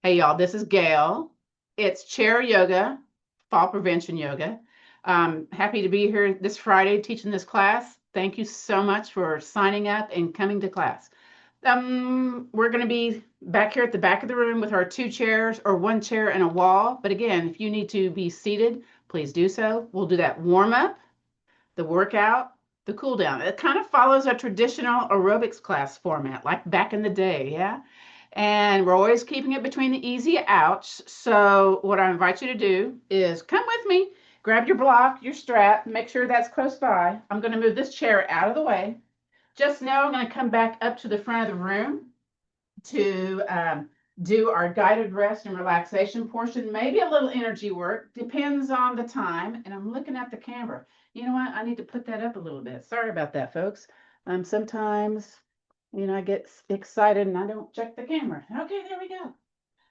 Hey y'all, this is Gail. It's chair yoga, fall prevention yoga. Happy to be here this Friday teaching this class. Thank you so much for signing up and coming to class. We're going to be back here at the back of the room with our two chairs or one chair and a wall. But again, if you need to be seated, please do so. We'll do that warm up, the workout, the cool down. It kind of follows a traditional aerobics class format, like back in the day, yeah? And we're always keeping it between the easy outs. So what I invite you to do is come with me, grab your block, your strap, make sure that's close by. I'm going to move this chair out of the way. Just know I'm going to come back up to the front of the room to do our guided rest and relaxation portion, maybe a little energy work, depends on the time. And I'm looking at the camera. You know what? I need to put that up a little bit. Sorry about that, folks. Sometimes, I get excited and I don't check the camera. Okay, there we go.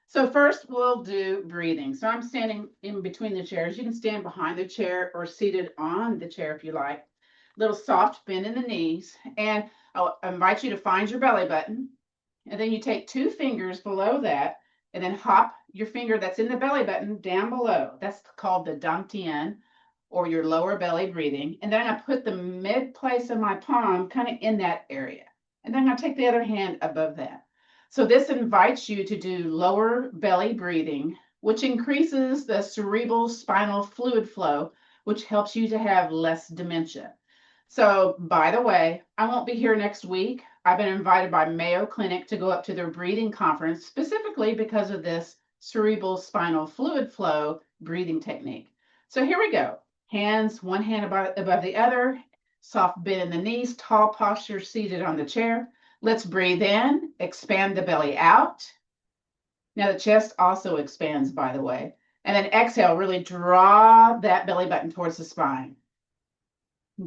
So first we'll do breathing. So I'm standing in between the chairs. You can stand behind the chair or seated on the chair if you like. Little soft bend in the knees. And I'll invite you to find your belly button. And then you take two fingers below that and then hop your finger that's in the belly button down below. That's called the dantian or your lower belly breathing. And then I put the mid place of my palm kind of in that area. And then I take the other hand above that. So this invites you to do lower belly breathing, which increases the cerebral spinal fluid flow, which helps you to have less dementia. So, by the way, I won't be here next week. I've been invited by Mayo Clinic to go up to their breathing conference specifically because of this cerebral spinal fluid flow breathing technique. So here we go. Hands, one hand above the other, soft bend in the knees, tall posture seated on the chair. Let's breathe in, expand the belly out. Now the chest also expands, by the way. And then exhale, really draw that belly button towards the spine.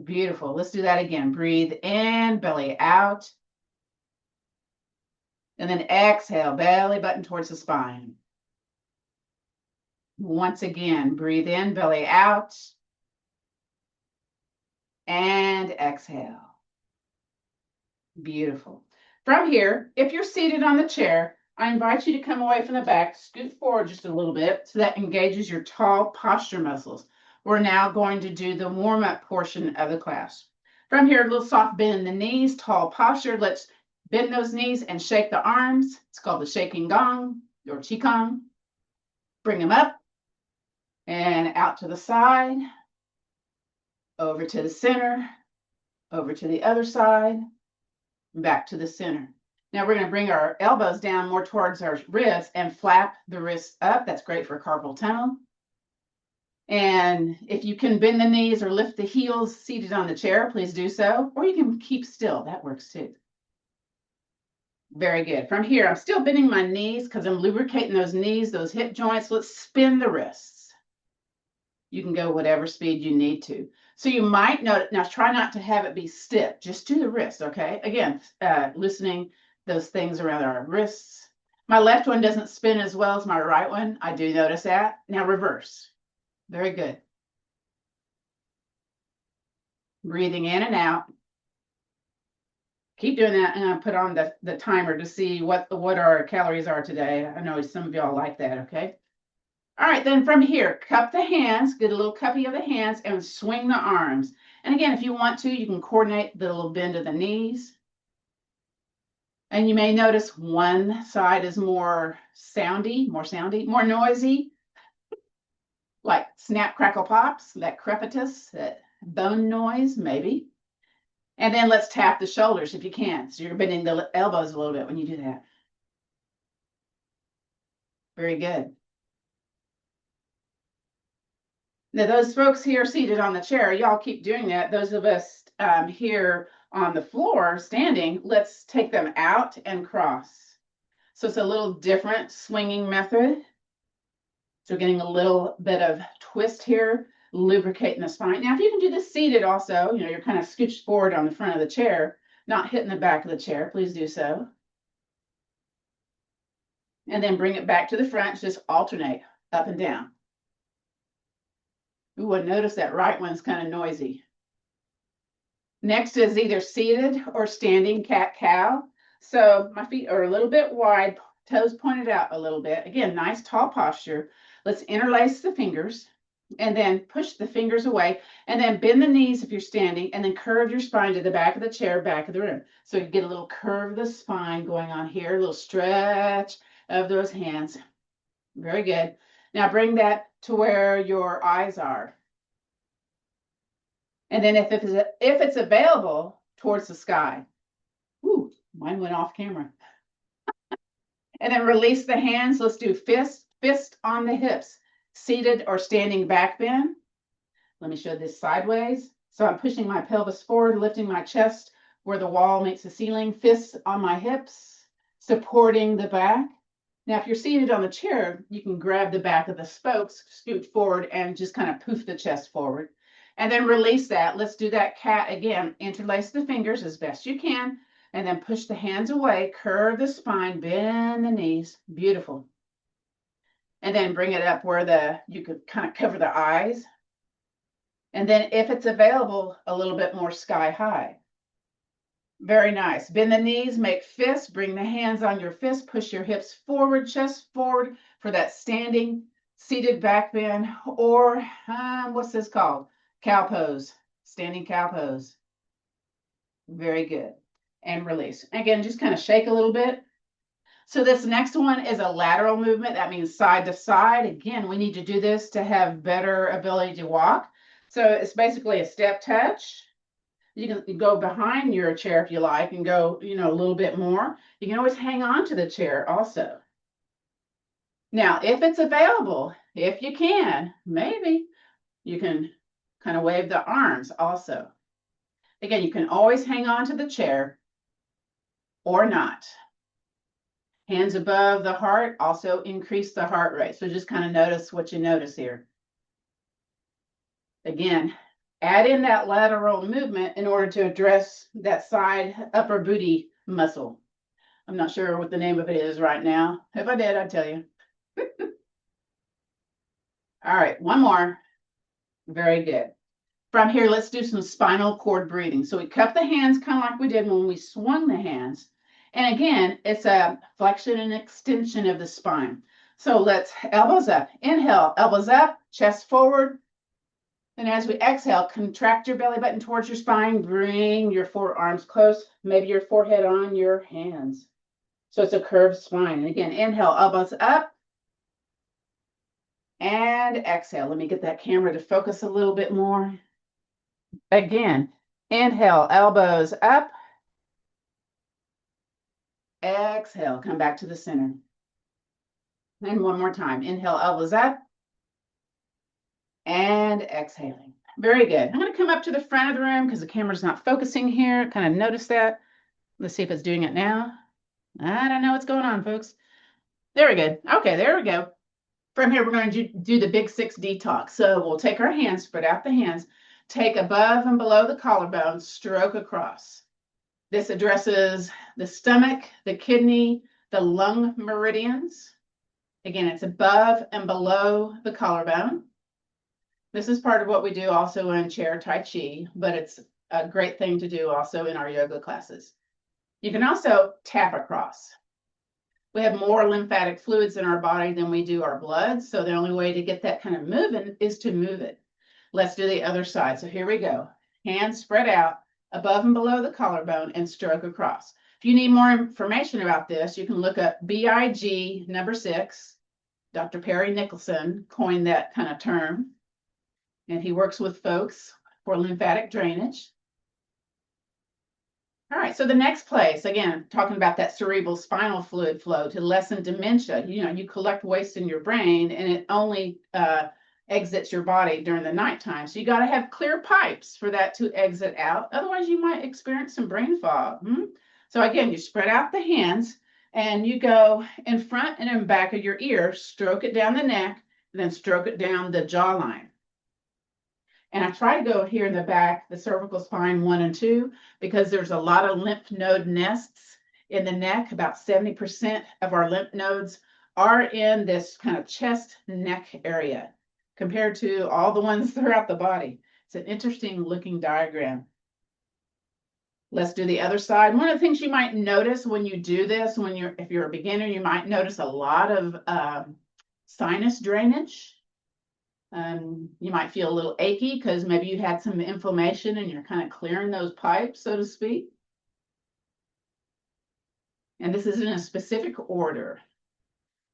Beautiful. Let's do that again. Breathe in, belly out. And then exhale, belly button towards the spine. Once again, breathe in, belly out. And exhale. Beautiful. From here, if you're seated on the chair, I invite you to come away from the back, scoot forward just a little bit so that engages your tall posture muscles. We're now going to do the warm-up portion of the class. From here, a little soft bend in the knees, tall posture. Let's bend those knees and shake the arms. It's called the shaking gong or qigong. Bring them up and out to the side, over to the center, over to the other side, back to the center. Now we're going to bring our elbows down more towards our wrists and flap the wrists up. That's great for carpal tunnel. And if you can bend the knees or lift the heels seated on the chair, please do so. Or you can keep still. That works too. Very good. From here, I'm still bending my knees because I'm lubricating those knees, those hip joints. Let's spin the wrists. You can go whatever speed you need to. So you might note, now try not to have it be stiff. Just do the wrist, okay? Again, loosening those things around our wrists. My left one doesn't spin as well as my right one. I do notice that. Now reverse. Very good. Breathing in and out. Keep doing that, and I'll put on the timer to see what our calories are today. I know some of y'all like that, okay? All right, then from here, cup the hands, get a little cuppy of the hands, and swing the arms. And again, if you want to, you can coordinate the little bend of the knees. And you may notice one side is more soundy, more noisy, like snap, crackle, pops, that crepitus, that bone noise, maybe. And then let's tap the shoulders if you can. So you're bending the elbows a little bit when you do that. Very good. Now, those folks here seated on the chair, y'all keep doing that. Those of us here on the floor standing, let's take them out and cross. So it's a little different swinging method. So we're getting a little bit of twist here, lubricating the spine. Now, if you can do this seated also, you're kind of scooched forward on the front of the chair, not hitting the back of the chair, please do so. And then bring it back to the front, just alternate up and down. Ooh, I notice that right one's kind of noisy. Next is either seated or standing cat-cow. So my feet are a little bit wide, toes pointed out a little bit. Again, nice tall posture. Let's interlace the fingers and then push the fingers away and then bend the knees if you're standing and then curve your spine to the back of the chair, back of the room. So you get a little curve of the spine going on here, a little stretch of those hands. Very good. Now bring that to where your eyes are. And then if it's available, towards the sky. Ooh, mine went off camera. And then release the hands. Let's do fist on the hips, seated or standing back bend. Let me show this sideways. So I'm pushing my pelvis forward, lifting my chest where the wall meets the ceiling, fists on my hips, supporting the back. Now, if you're seated on the chair, you can grab the back of the spokes, scoot forward, and just kind of poof the chest forward. And then release that. Let's do that cat again. Interlace the fingers as best you can, and then push the hands away, curve the spine, bend the knees. Beautiful. And then bring it up where you could kind of cover the eyes. And then if it's available, a little bit more sky high. Very nice. Bend the knees, make fists, bring the hands on your fists, push your hips forward, chest forward for that standing, seated back bend, or what's this called? Cow pose, standing cow pose. Very good. And release. Again, just kind of shake a little bit. So this next one is a lateral movement. That means side to side. Again, we need to do this to have better ability to walk. So it's basically a step touch. You can go behind your chair if you like and go, a little bit more. You can always hang on to the chair also. Now, if it's available, if you can, maybe you can kind of wave the arms also. Again, you can always hang on to the chair or not. Hands above the heart also increase the heart rate. So just kind of notice what you notice here. Again, add in that lateral movement in order to address that side upper booty muscle. I'm not sure what the name of it is right now. If I did, I'd tell you. All right, one more. Very good. From here, let's do some spinal cord breathing. So we cup the hands kind of like we did when we swung the hands. And again, it's a flexion and extension of the spine. So let's elbows up. Inhale, elbows up, chest forward. And as we exhale, contract your belly button towards your spine. Bring your forearms close, maybe your forehead on your hands. So it's a curved spine. And again, inhale, elbows up. And exhale. Let me get that camera to focus a little bit more. Again, inhale, elbows up. Exhale, come back to the center. And one more time. Inhale, elbows up. And exhaling. Very good. I'm going to come up to the front of the room because the camera's not focusing here. Kind of notice that. Let's see if it's doing it now. I don't know what's going on, folks. There we go. Okay, there we go. From here, we're going to do the big 6 detox. So we'll take our hands, spread out the hands, take above and below the collarbone, stroke across. This addresses the stomach, the kidney, the lung meridians. Again, it's above and below the collarbone. This is part of what we do also in chair Tai Chi, but it's a great thing to do also in our yoga classes. You can also tap across. We have more lymphatic fluids in our body than we do our blood, so the only way to get that kind of moving is to move it. Let's do the other side. So here we go. Hands spread out above and below the collarbone and stroke across. If you need more information about this, you can look up BIG number 6. Dr. Perry Nicholson coined that kind of term, and he works with folks for lymphatic drainage. All right, so the next place, again, talking about that cerebral spinal fluid flow to lessen dementia. You collect waste in your brain, and it only exits your body during the nighttime. So you got to have clear pipes for that to exit out. Otherwise, you might experience some brain fog. So again, you spread out the hands, and you go in front and in back of your ear, stroke it down the neck, and then stroke it down the jawline. And I try to go here in the back, the cervical spine 1 and 2, because there's a lot of lymph node nests in the neck. About 70% of our lymph nodes are in this kind of chest neck area compared to all the ones throughout the body. It's an interesting looking diagram. Let's do the other side. One of the things you might notice when you do this, if you're a beginner, you might notice a lot of sinus drainage. You might feel a little achy because maybe you had some inflammation and you're kind of clearing those pipes, so to speak. And this is in a specific order.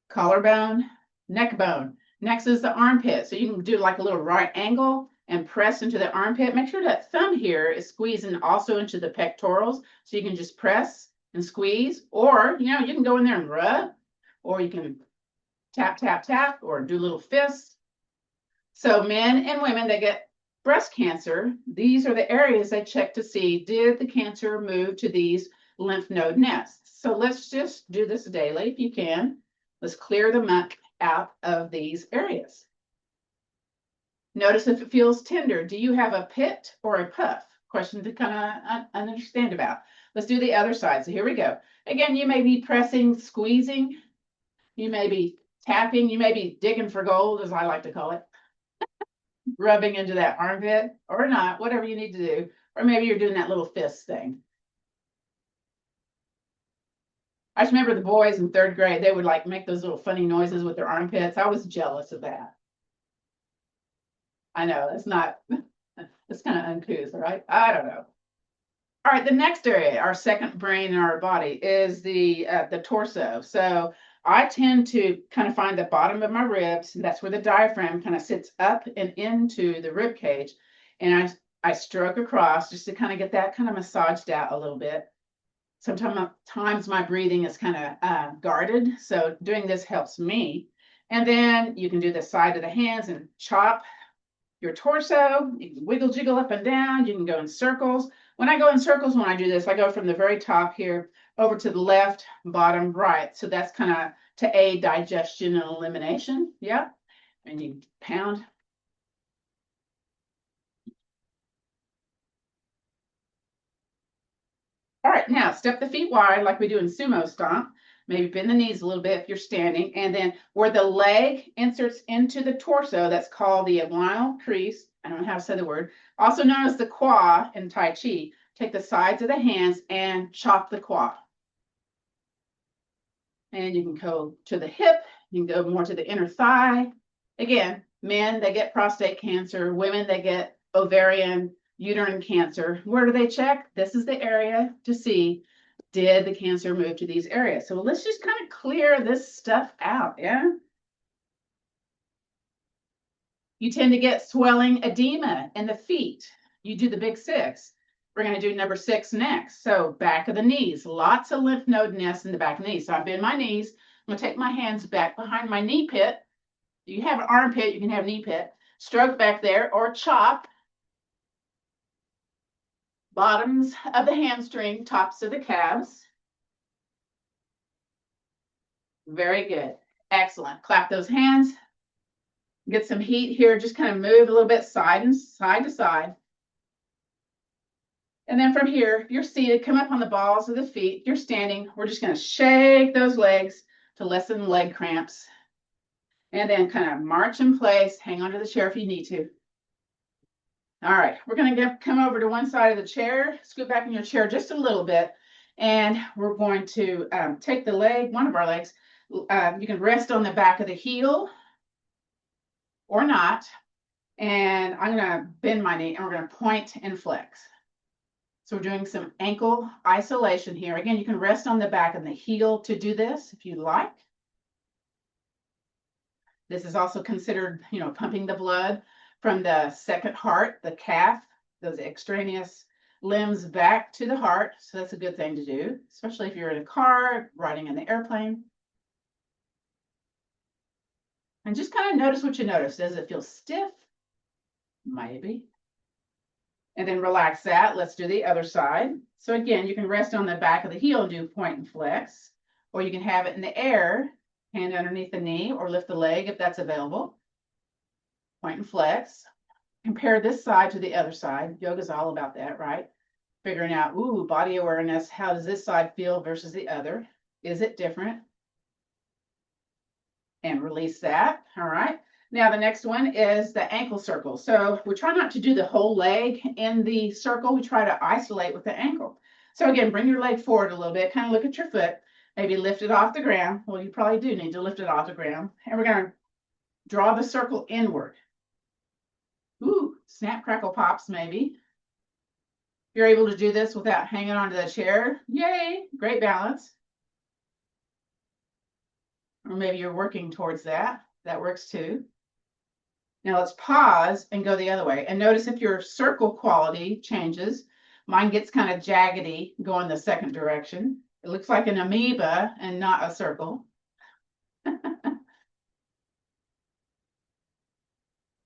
Collarbone, neck bone. Next is the armpit. So you can do like a little right angle and press into the armpit. Make sure that thumb here is squeezing also into the pectorals. So you can just press and squeeze, or, you can go in there and rub, or you can tap, tap, tap, or do little fists. So men and women that get breast cancer, these are the areas they check to see, did the cancer move to these lymph node nests? So let's just do this daily if you can. Let's clear the muck out of these areas. Notice if it feels tender. Do you have a pit or a puff? Question to kind of understand about. Let's do the other side. So here we go. Again, you may be pressing, squeezing. You may be tapping. You may be digging for gold, as I like to call it. Rubbing into that armpit or not, whatever you need to do. Or maybe you're doing that little fist thing. I just remember the boys in 3rd grade, they would like make those little funny noises with their armpits. I was jealous of that. I know, it's kind of uncouth, right? I don't know. All right, the next area, our second brain in our body, is the torso. So I tend to kind of find the bottom of my ribs, and that's where the diaphragm kind of sits up and into the rib cage. And I stroke across just to kind of get that kind of massaged out a little bit. Sometimes my breathing is kind of guarded, so doing this helps me. And then you can do the side of the hands and chop your torso. You can wiggle, jiggle up and down. You can go in circles. When I go in circles, when I do this, I go from the very top here over to the left, bottom, right. So that's kind of to aid digestion and elimination. Yeah. And you pound. All right, now step the feet wide like we do in sumo stomp. Maybe bend the knees a little bit if you're standing. And then where the leg inserts into the torso, that's called the inguinal crease. I don't know how to say the word. Also known as the qua in Tai Chi. Take the sides of the hands and chop the qua. And you can go to the hip. You can go more to the inner thigh. Again, men, they get prostate cancer. Women, they get ovarian, uterine cancer. Where do they check? This is the area to see, did the cancer move to these areas? So let's just kind of clear this stuff out, yeah? You tend to get swelling, edema in the feet. You do the big 6. We're going to do number 6 next. So back of the knees, lots of lymph node nests in the back of the knees. So I bend my knees. I'm going to take my hands back behind my knee pit. You have an armpit, you can have knee pit. Stroke back there or chop. Bottoms of the hamstring, tops of the calves. Very good. Excellent. Clap those hands. Get some heat here. Just kind of move a little bit side to side. And then from here, if you're seated, come up on the balls of the feet. If you're standing, we're just going to shake those legs to lessen leg cramps. And then kind of march in place. Hang onto the chair if you need to. All right, we're going to come over to one side of the chair, scoot back in your chair just a little bit, and we're going to take the leg, one of our legs, you can rest on the back of the heel or not, and I'm going to bend my knee, and we're going to point and flex. So we're doing some ankle isolation here. Again, you can rest on the back of the heel to do this if you like. This is also considered, pumping the blood from the second heart, the calf, those extraneous limbs back to the heart. So that's a good thing to do, especially if you're in a car, riding in the airplane. And just kind of notice what you notice. Does it feel stiff? Maybe. And then relax that. Let's do the other side. So again, you can rest on the back of the heel and do point and flex, or you can have it in the air, hand underneath the knee, or lift the leg if that's available. Point and flex. Compare this side to the other side. Yoga's all about that, right? Figuring out, body awareness. How does this side feel versus the other? Is it different? And release that. All right. Now the next one is the ankle circle. So we try not to do the whole leg in the circle. We try to isolate with the ankle. So again, bring your leg forward a little bit, kind of look at your foot, maybe lift it off the ground. Well, you probably do need to lift it off the ground. And we're going to draw the circle inward. Ooh, snap, crackle, pops, maybe. If you're able to do this without hanging onto the chair, yay, great balance. Or maybe you're working towards that. That works too. Now let's pause and go the other way. And notice if your circle quality changes. Mine gets kind of jaggedy going the second direction. It looks like an amoeba and not a circle.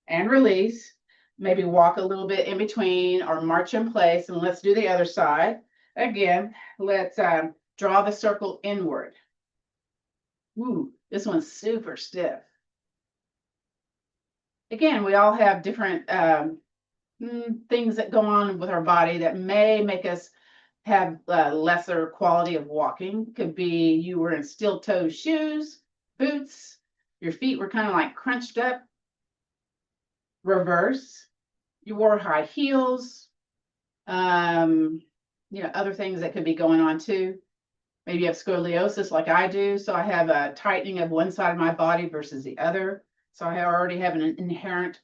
And release. Maybe walk a little bit in between or march in place. And let's do the other side. Again, let's draw the circle inward. Ooh, this one's super stiff. Again, we all have different things that go on with our body that may make us have lesser quality of walking. Could be you were in steel-toe shoes, boots, your feet were kind of like crunched up. Reverse, you wore high heels, other things that could be going on too. Maybe you have scoliosis like I do, so I have a tightening of one side of my body versus the other. So I already have an inherent,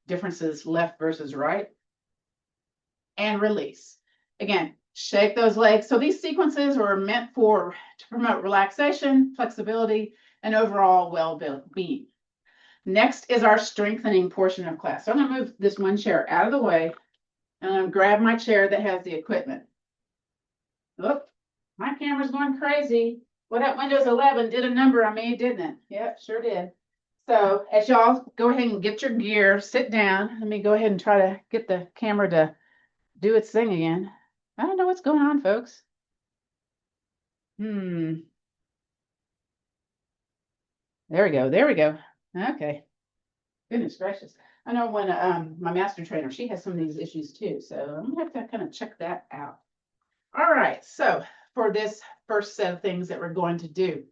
differences left versus right. And release. Again, shake those legs. So these sequences are meant to promote relaxation, flexibility, and overall well-being. Next is our strengthening portion of class. So I'm going to move this one chair out of the way, and I'm going to grab my chair that has the equipment. Oop, my camera's going crazy. Well, that Windows 11 did a number on me, didn't it? Yep, sure did. So as y'all go ahead and get your gear, sit down. Let me go ahead and try to get the camera to do its thing again. I don't know what's going on, folks. There we go. There we go. Okay. Goodness gracious. I know when my master trainer, she has some of these issues too. So I'm gonna have to kind of check that out. All right. So for this first set of things that we're going to do,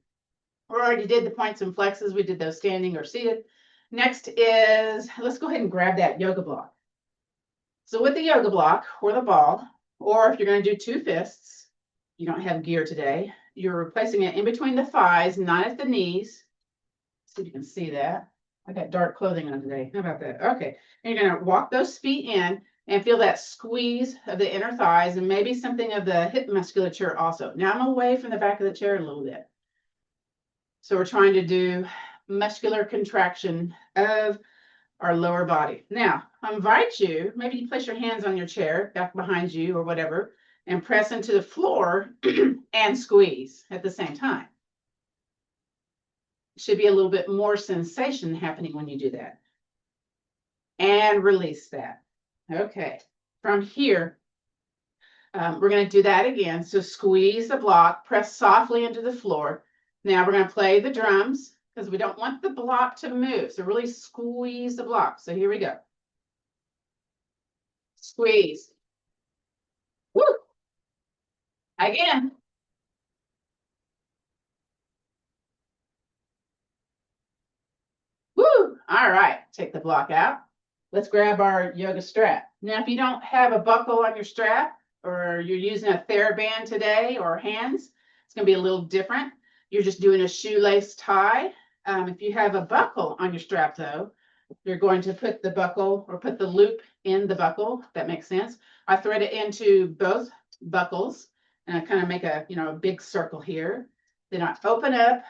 we already did the points and flexes. We did those standing or seated. Next is, let's go ahead and grab that yoga block. So with the yoga block or the ball, or if you're going to do two fists, you don't have gear today, you're placing it in between the thighs, not at the knees. See if you can see that. I got dark clothing on today. How about that? Okay. And you're going to walk those feet in and feel that squeeze of the inner thighs and maybe something of the hip musculature also. Now I'm away from the back of the chair a little bit. So we're trying to do muscular contraction of our lower body. Now, I invite you, maybe you place your hands on your chair, back behind you or whatever, and press into the floor and squeeze at the same time. Should be a little bit more sensation happening when you do that. And release that. Okay. From here, we're going to do that again. So squeeze the block, press softly into the floor. Now we're going to play the drums because we don't want the block to move. So really squeeze the block. So here we go. Squeeze. Woo! Again. Woo! All right. Take the block out. Let's grab our yoga strap. Now, if you don't have a buckle on your strap or you're using a TheraBand today or hands, it's going to be a little different. You're just doing a shoelace tie. If you have a buckle on your strap, though, you're going to put the buckle or put the loop in the buckle, if that makes sense. I thread it into both buckles and I kind of make a, a big circle here. Then I open up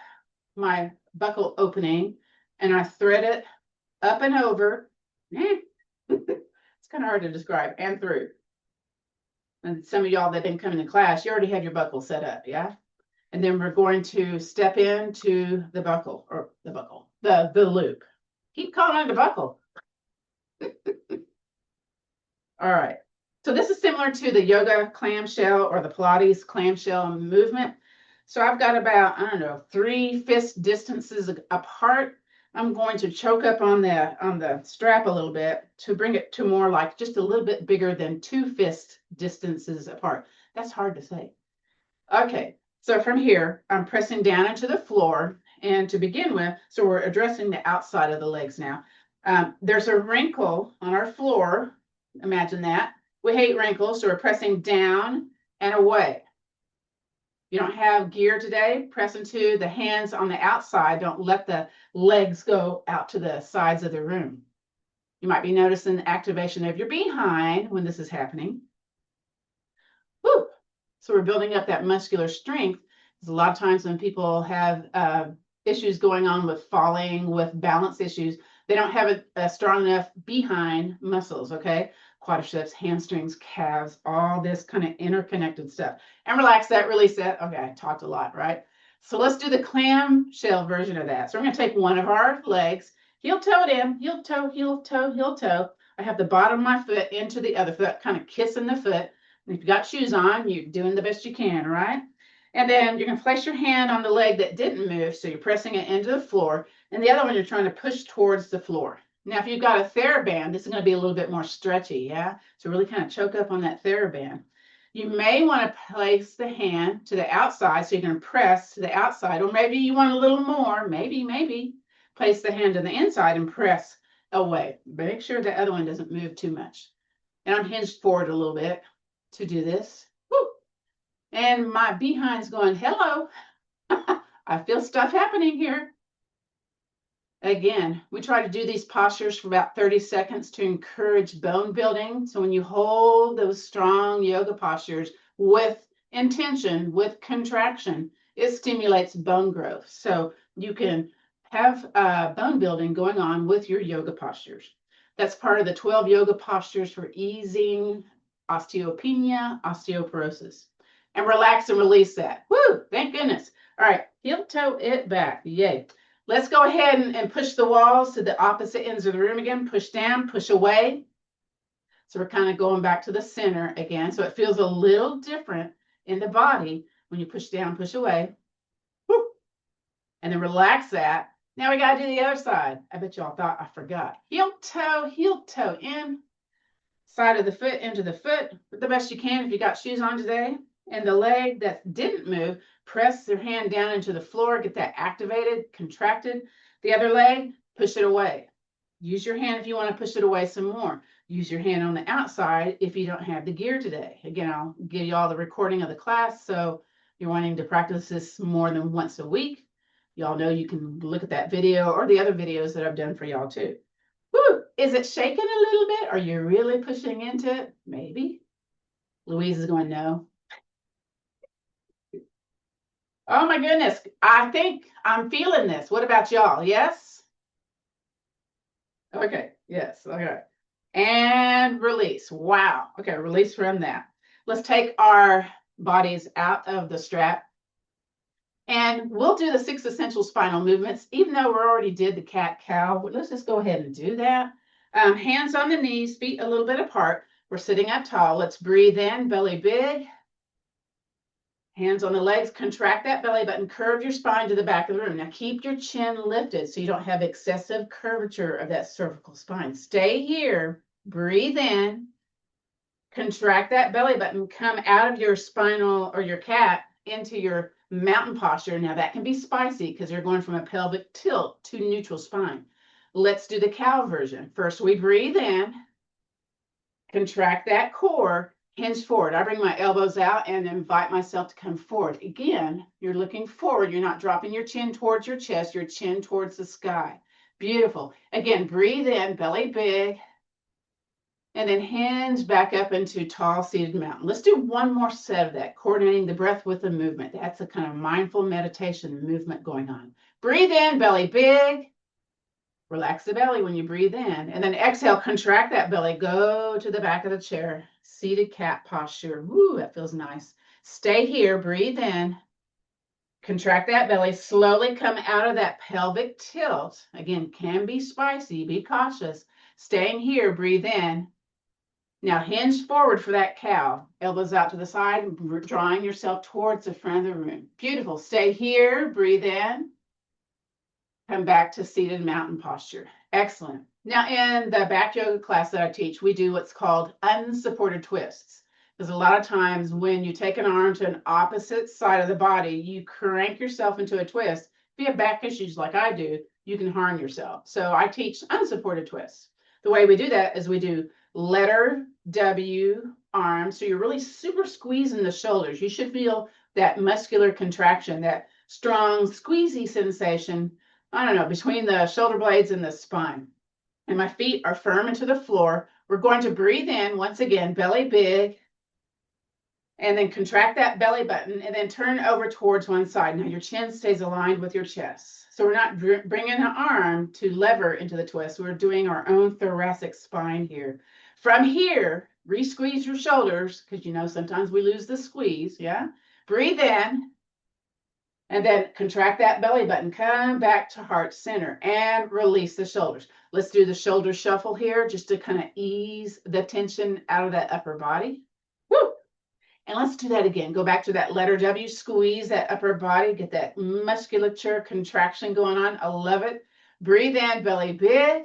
my buckle opening and I thread it up and over. It's kind of hard to describe, and through. And some of y'all that didn't come into class, you already have your buckle set up, yeah? And then we're going to step into the buckle, or the loop. Keep calling it the buckle. All right. So this is similar to the yoga clamshell or the Pilates clamshell movement. So I've got about, 3 fist distances apart. I'm going to choke up on the strap a little bit to bring it to more like just a little bit bigger than 2 fist distances apart. That's hard to say. Okay. So from here, I'm pressing down into the floor. And to begin with, so we're addressing the outside of the legs now. There's a wrinkle on our floor. Imagine that. We hate wrinkles, so we're pressing down and away. You don't have gear today, press into the hands on the outside. Don't let the legs go out to the sides of the room. You might be noticing the activation of your behind when this is happening. Woo! So we're building up that muscular strength. Because a lot of times when people have issues going on with falling, with balance issues, they don't have a strong enough behind muscles, okay? Quadriceps, hamstrings, calves, all this kind of interconnected stuff. And relax that, release that. Okay, I talked a lot, right? So let's do the clamshell version of that. So we're going to take one of our legs, heel toe it in, heel toe, heel toe, heel toe. I have the bottom of my foot into the other foot, kind of kissing the foot. And if you got shoes on, you're doing the best you can, right? And then you're going to place your hand on the leg that didn't move, so you're pressing it into the floor. And the other one you're trying to push towards the floor. Now, if you've got a TheraBand, this is going to be a little bit more stretchy, yeah? So really kind of choke up on that TheraBand. You may want to place the hand to the outside, so you're going to press to the outside, or maybe you want a little more, maybe. Place the hand to the inside and press away. Make sure the other one doesn't move too much. And I'm hinged forward a little bit to do this. Woo! And my behind's going, hello. I feel stuff happening here. Again, we try to do these postures for about 30 seconds to encourage bone building. So when you hold those strong yoga postures with intention, with contraction, it stimulates bone growth. So you can have bone building going on with your yoga postures. That's part of the 12 yoga postures for easing osteopenia, osteoporosis. And relax and release that. Woo, thank goodness. All right, heel toe it back. Yay. Let's go ahead and push the walls to the opposite ends of the room again. Push down, push away. So we're kind of going back to the center again. So it feels a little different in the body when you push down, push away. Woo. And then relax that. Now we got to do the other side. I bet y'all thought I forgot. Heel toe in. Side of the foot into the foot. The best you can if you got shoes on today. And the leg that didn't move, press your hand down into the floor, get that activated, contracted. The other leg, push it away. Use your hand if you want to push it away some more. Use your hand on the outside if you don't have the gear today. Again, I'll give you all the recording of the class, so you're wanting to practice this more than once a week. Y'all know you can look at that video or the other videos that I've done for y'all too. Woo! Is it shaking a little bit? Are you really pushing into it? Maybe. Louise is going, no. Oh my goodness. I think I'm feeling this. What about y'all? Yes? Okay. Yes. Okay. And release. Wow. Okay. Release from that. Let's take our bodies out of the strap. And we'll do the 6 essential spinal movements, even though we already did the cat-cow. Let's just go ahead and do that. Hands on the knees, feet a little bit apart. We're sitting up tall. Let's breathe in, belly big. Hands on the legs, contract that belly button, curve your spine to the back of the room. Now keep your chin lifted so you don't have excessive curvature of that cervical spine. Stay here, breathe in, contract that belly button, come out of your spinal or your cat into your mountain posture. Now that can be spicy because you're going from a pelvic tilt to neutral spine. Let's do the cow version. First we breathe in, contract that core, hinge forward. I bring my elbows out and invite myself to come forward. Again, you're looking forward. You're not dropping your chin towards your chest, your chin towards the sky. Beautiful. Again, breathe in, belly big, and then hinge back up into tall seated mountain. Let's do one more set of that, coordinating the breath with the movement. That's a kind of mindful meditation movement going on. Breathe in, belly big. Relax the belly when you breathe in. And then exhale, contract that belly. Go to the back of the chair. Seated cat posture. Woo, that feels nice. Stay here. Breathe in. Contract that belly. Slowly come out of that pelvic tilt. Again, can be spicy. Be cautious. Staying here. Breathe in. Now hinge forward for that cow. Elbows out to the side, drawing yourself towards the front of the room. Beautiful. Stay here. Breathe in. Come back to seated mountain posture. Excellent. Now in the back yoga class that I teach, we do what's called unsupported twists. Because a lot of times when you take an arm to an opposite side of the body, you crank yourself into a twist. If you have back issues like I do, you can harm yourself. So I teach unsupported twists. The way we do that is we do letter W, arm. So you're really super squeezing the shoulders. You should feel that muscular contraction, that strong squeezy sensation, I don't know, between the shoulder blades and the spine. And my feet are firm into the floor. We're going to breathe in once again, belly big, and then contract that belly button and then turn over towards one side. Now your chin stays aligned with your chest. So we're not bringing the arm to lever into the twist. We're doing our own thoracic spine here. From here, re-squeeze your shoulders because you know sometimes we lose the squeeze, yeah? Breathe in and then contract that belly button. Come back to heart center and release the shoulders. Let's do the shoulder shuffle here just to kind of ease the tension out of that upper body. Woo! And let's do that again. Go back to that letter W, squeeze that upper body, get that musculature contraction going on. I love it. Breathe in, belly big.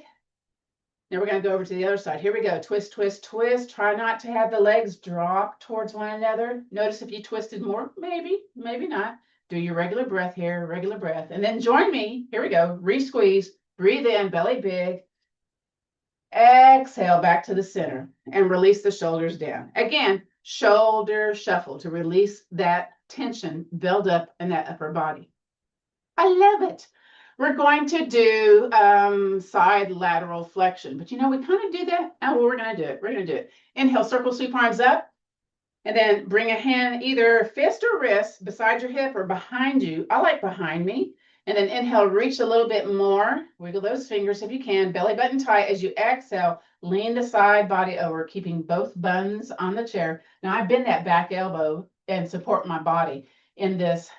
Now we're going to go over to the other side. Here we go. Twist, twist, twist. Try not to have the legs drop towards one another. Notice if you twisted more, maybe, maybe not. Do your regular breath here, regular breath. And then join me. Here we go. Re-squeeze. Breathe in, belly big. Exhale back to the center and release the shoulders down. Again, shoulder shuffle to release that tension build up in that upper body. I love it. We're going to do side lateral flexion, but you know, we kind of do that. Oh, well, we're going to do it. We're going to do it. Inhale, circle sweep arms up, and then bring a hand, either fist or wrist, beside your hip or behind you. I like behind me. And then inhale, reach a little bit more. Wiggle those fingers if you can. Belly button tight. As you exhale, lean the side body over, keeping both buns on the chair. Now, I bend that back elbow and support my body in this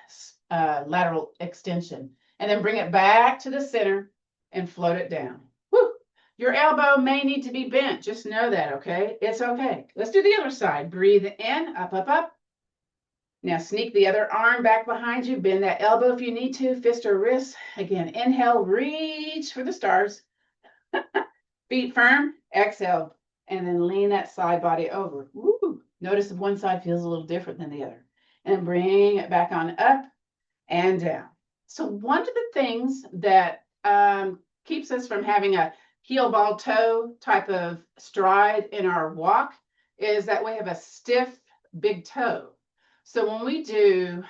lateral extension. And then bring it back to the center and float it down. Woo! Your elbow may need to be bent. Just know that, okay? It's okay. Let's do the other side. Breathe in, up, up, up. Now sneak the other arm back behind you. Bend that elbow if you need to, fist or wrist. Again, inhale, reach for the stars. Feet firm, exhale, and then lean that side body over. Woo! Notice if one side feels a little different than the other. And bring it back on up and down. So one of the things that keeps us from having a heel ball toe type of stride in our walk is that we have a stiff big toe. So when we do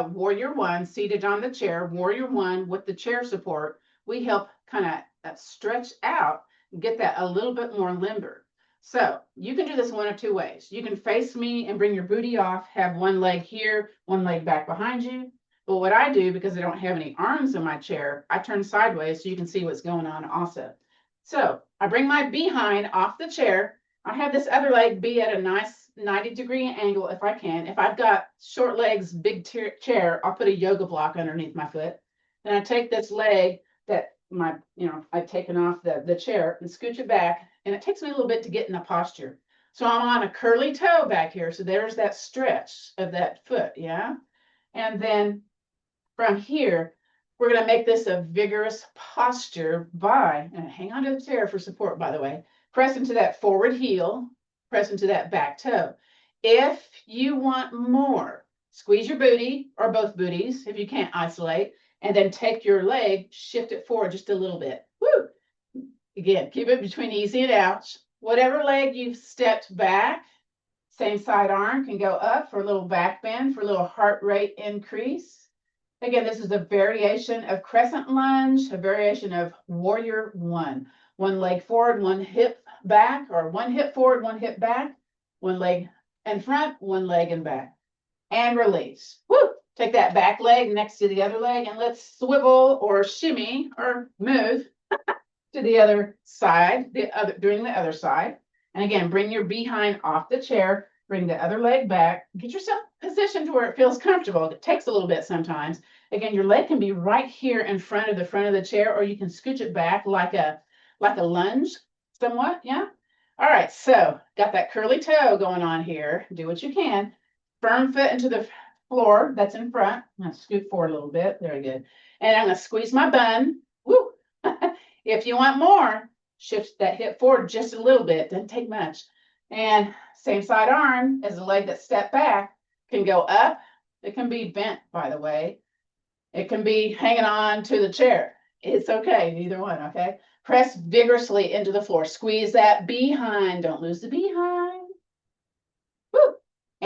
warrior one, seated on the chair, warrior one with the chair support, we help kind of stretch out, get that a little bit more limber. So you can do this one of two ways. You can face me and bring your booty off, have one leg here, one leg back behind you. But what I do, because I don't have any arms in my chair, I turn sideways so you can see what's going on also. So I bring my behind off the chair. I have this other leg be at a nice 90-degree angle if I can. If I've got short legs, big chair, I'll put a yoga block underneath my foot. Then I take this leg that I've taken off the chair and scooch it back. And it takes me a little bit to get in the posture. So I'm on a curly toe back here. So there's that stretch of that foot, yeah? And then from here, we're going to make this a vigorous posture by, and hang on to the chair for support, by the way, press into that forward heel, press into that back toe. If you want more, squeeze your booty or both booties if you can't isolate, and then take your leg, shift it forward just a little bit. Woo! Again, keep it between easy and ouch. Whatever leg you've stepped back, same side arm can go up for a little back bend, for a little heart rate increase. Again, this is a variation of crescent lunge, a variation of warrior one. One leg forward, one hip back, or one hip forward, one hip back, one leg in front, one leg in back. And release. Woo! Take that back leg next to the other leg, and let's swivel or shimmy or move to the other side, doing the other side. And again, bring your behind off the chair, bring the other leg back, get yourself positioned to where it feels comfortable. It takes a little bit sometimes. Again, your leg can be right here in front of the chair, or you can scooch it back like a lunge somewhat, yeah? All right, so got that curly toe going on here. Do what you can. Firm foot into the floor that's in front. I'm gonna scoot forward a little bit, very good. And I'm gonna squeeze my bun, woo. If you want more, shift that hip forward just a little bit, doesn't take much. And same side arm as the leg that stepped back can go up. It can be bent, by the way. It can be hanging on to the chair. It's okay, either one, okay? Press vigorously into the floor. Squeeze that behind. Don't lose the behind.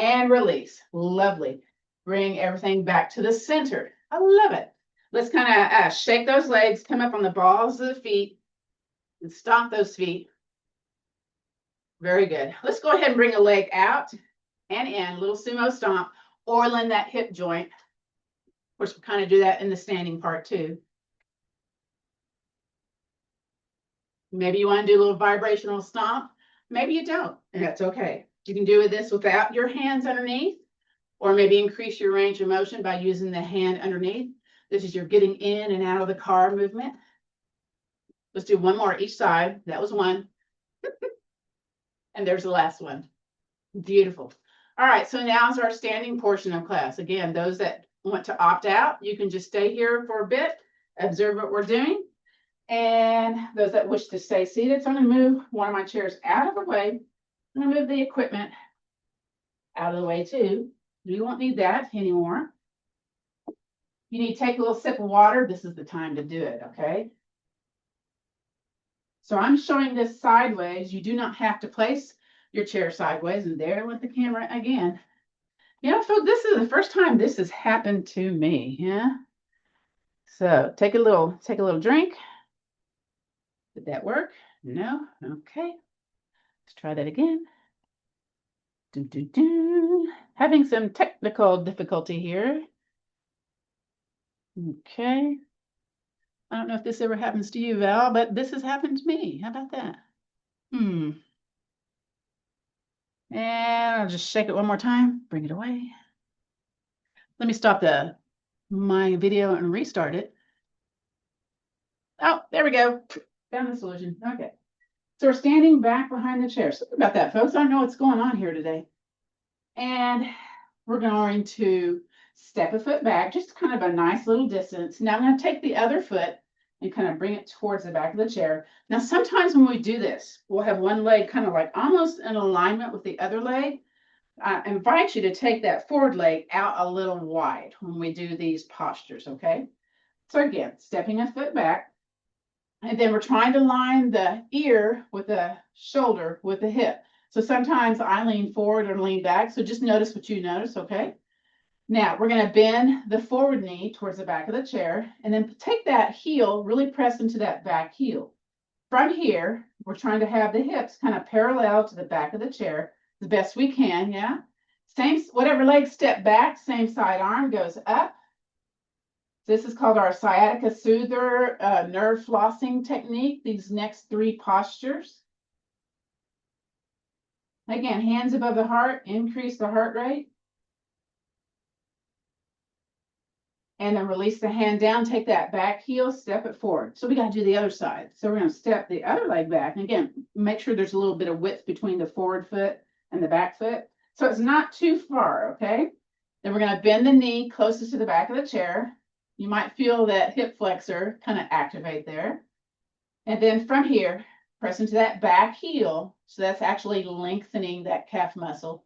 and release. Lovely. Bring everything back to the center. I love it. Let's kind of shake those legs, come up on the balls of the feet, and stomp those feet. Very good. Let's go ahead and bring a leg out and in, little sumo stomp, oiling that hip joint. Of course, we kind of do that in the standing part too. Maybe you want to do a little vibrational stomp. Maybe you don't, and that's okay. You can do this without your hands underneath, or maybe increase your range of motion by using the hand underneath. This is your getting in and out of the car movement. Let's do one more each side. That was one. And there's the last one. Beautiful. All right, so now is our standing portion of class. Again, those that want to opt out, you can just stay here for a bit, observe what we're doing. And those that wish to stay seated, so I'm going to move one of my chairs out of the way. I'm going to move the equipment out of the way too. You won't need that anymore. You need to take a little sip of water. This is the time to do it, okay? So I'm showing this sideways. You do not have to place your chair sideways. And there went the camera again. You know, folks, this is the first time this has happened to me. Yeah. So take a little drink. Did that work? No? Okay. Let's try that again. Having some technical difficulty here. Okay. I don't know if this ever happens to you, Val, but this has happened to me. How about that? And I'll just shake it one more time. Bring it away. Let me stop my video and restart it. Oh, there we go. Found the solution. Okay. So we're standing back behind the chair. Sorry about that, folks. I don't know what's going on here today. And we're going to step a foot back, just kind of a nice little distance. Now I'm going to take the other foot and kind of bring it towards the back of the chair. Now, sometimes when we do this, we'll have one leg kind of like almost in alignment with the other leg. I invite you to take that forward leg out a little wide when we do these postures, okay? So again, stepping a foot back, and then we're trying to line the ear with the shoulder with the hip. So sometimes I lean forward or lean back, so just notice what you notice, okay? Now, we're going to bend the forward knee towards the back of the chair, and then take that heel, really press into that back heel. From here, we're trying to have the hips kind of parallel to the back of the chair the best we can, yeah? Same, whatever leg step back, same side arm goes up. This is called our sciatica soother nerve flossing technique, these next three postures. Again, hands above the heart, increase the heart rate. And then release the hand down, take that back heel, step it forward. So we got to do the other side. So we're going to step the other leg back. And again, make sure there's a little bit of width between the forward foot and the back foot. So it's not too far, okay? Then we're going to bend the knee closest to the back of the chair. You might feel that hip flexor kind of activate there. And then from here, press into that back heel. So that's actually lengthening that calf muscle.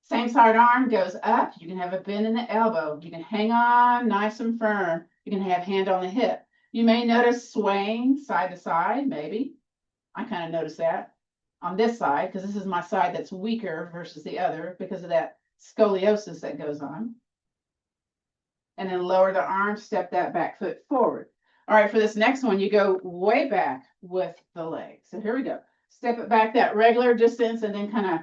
Same side arm goes up. You can have a bend in the elbow. You can hang on nice and firm. You can have hand on the hip. You may notice swaying side to side, maybe. I kind of notice that on this side because this is my side that's weaker versus the other because of that scoliosis that goes on. And then lower the arm, step that back foot forward. All right, for this next one, you go way back with the leg. So here we go. Step it back that regular distance and then kind of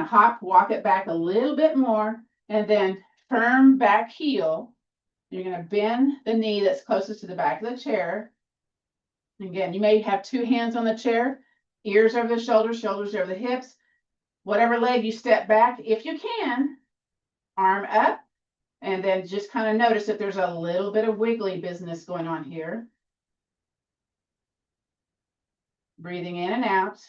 hop, walk it back a little bit more, and then firm back heel. You're going to bend the knee that's closest to the back of the chair. Again, you may have two hands on the chair, ears over the shoulders, shoulders over the hips. Whatever leg you step back, if you can, arm up, and then just kind of notice that there's a little bit of wiggly business going on here. Breathing in and out.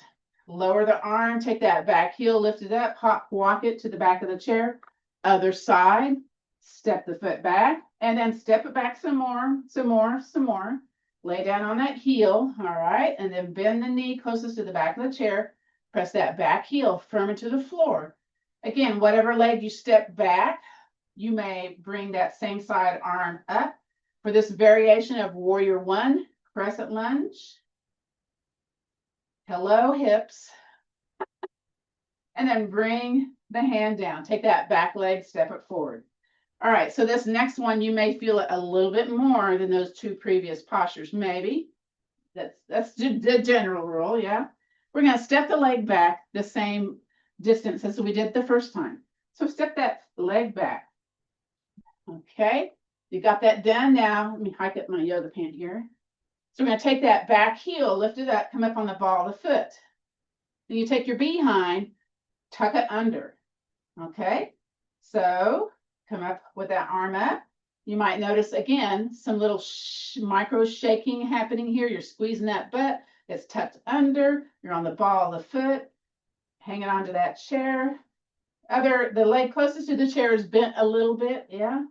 Lower the arm, take that back heel, lift it up, hop, walk it to the back of the chair. Other side, step the foot back, and then step it back some more, some more, some more. Lay down on that heel, all right, and then bend the knee closest to the back of the chair. Press that back heel firm into the floor. Again, whatever leg you step back, you may bring that same side arm up. For this variation of Warrior One, crescent lunge. Hello, hips. and then bring the hand down. Take that back leg, step it forward. All right, so this next one, you may feel it a little bit more than those two previous postures, maybe. That's the general rule, yeah. We're gonna step the leg back the same distance as we did the first time. So step that leg back. Okay, you got that done now. Let me hike up my yoga pant here. So we're gonna take that back heel, lift it up, come up on the ball of the foot. Then you take your behind, tuck it under. Okay, so come up with that arm up. You might notice again some little micro shaking happening here. You're squeezing that butt. It's tucked under. You're on the ball of the foot, hanging onto that chair. The leg closest to the chair is bent a little bit, yeah.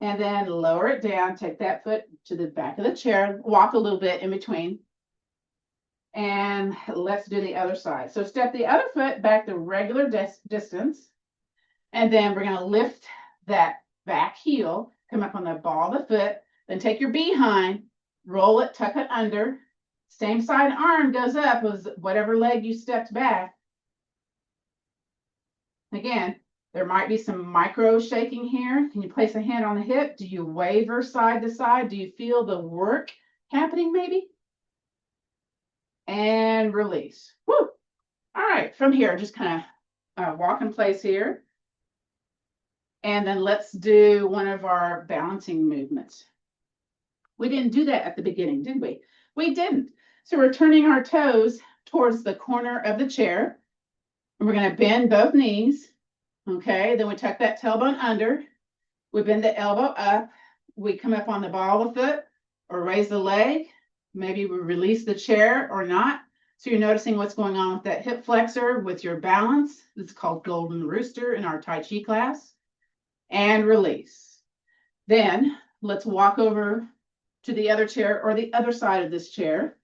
And then lower it down. Take that foot to the back of the chair. Walk a little bit in between. And let's do the other side. So step the other foot back the regular distance. And then we're going to lift that back heel, come up on the ball of the foot, then take your behind, roll it, tuck it under. Same side arm goes up as whatever leg you stepped back. Again, there might be some micro shaking here. Can you place a hand on the hip? Do you waver side to side? Do you feel the work happening maybe? And release. Woo! All right, from here, just kind of walk in place here. And then let's do one of our balancing movements. We didn't do that at the beginning, did we? We didn't. So we're turning our toes towards the corner of the chair. And we're going to bend both knees. Okay, then we tuck that tailbone under. We bend the elbow up. We come up on the ball of the foot or raise the leg. Maybe we release the chair or not. So you're noticing what's going on with that hip flexor with your balance. It's called Golden Rooster in our Tai Chi class. And release. Then let's walk over to the other chair or the other side of this chair.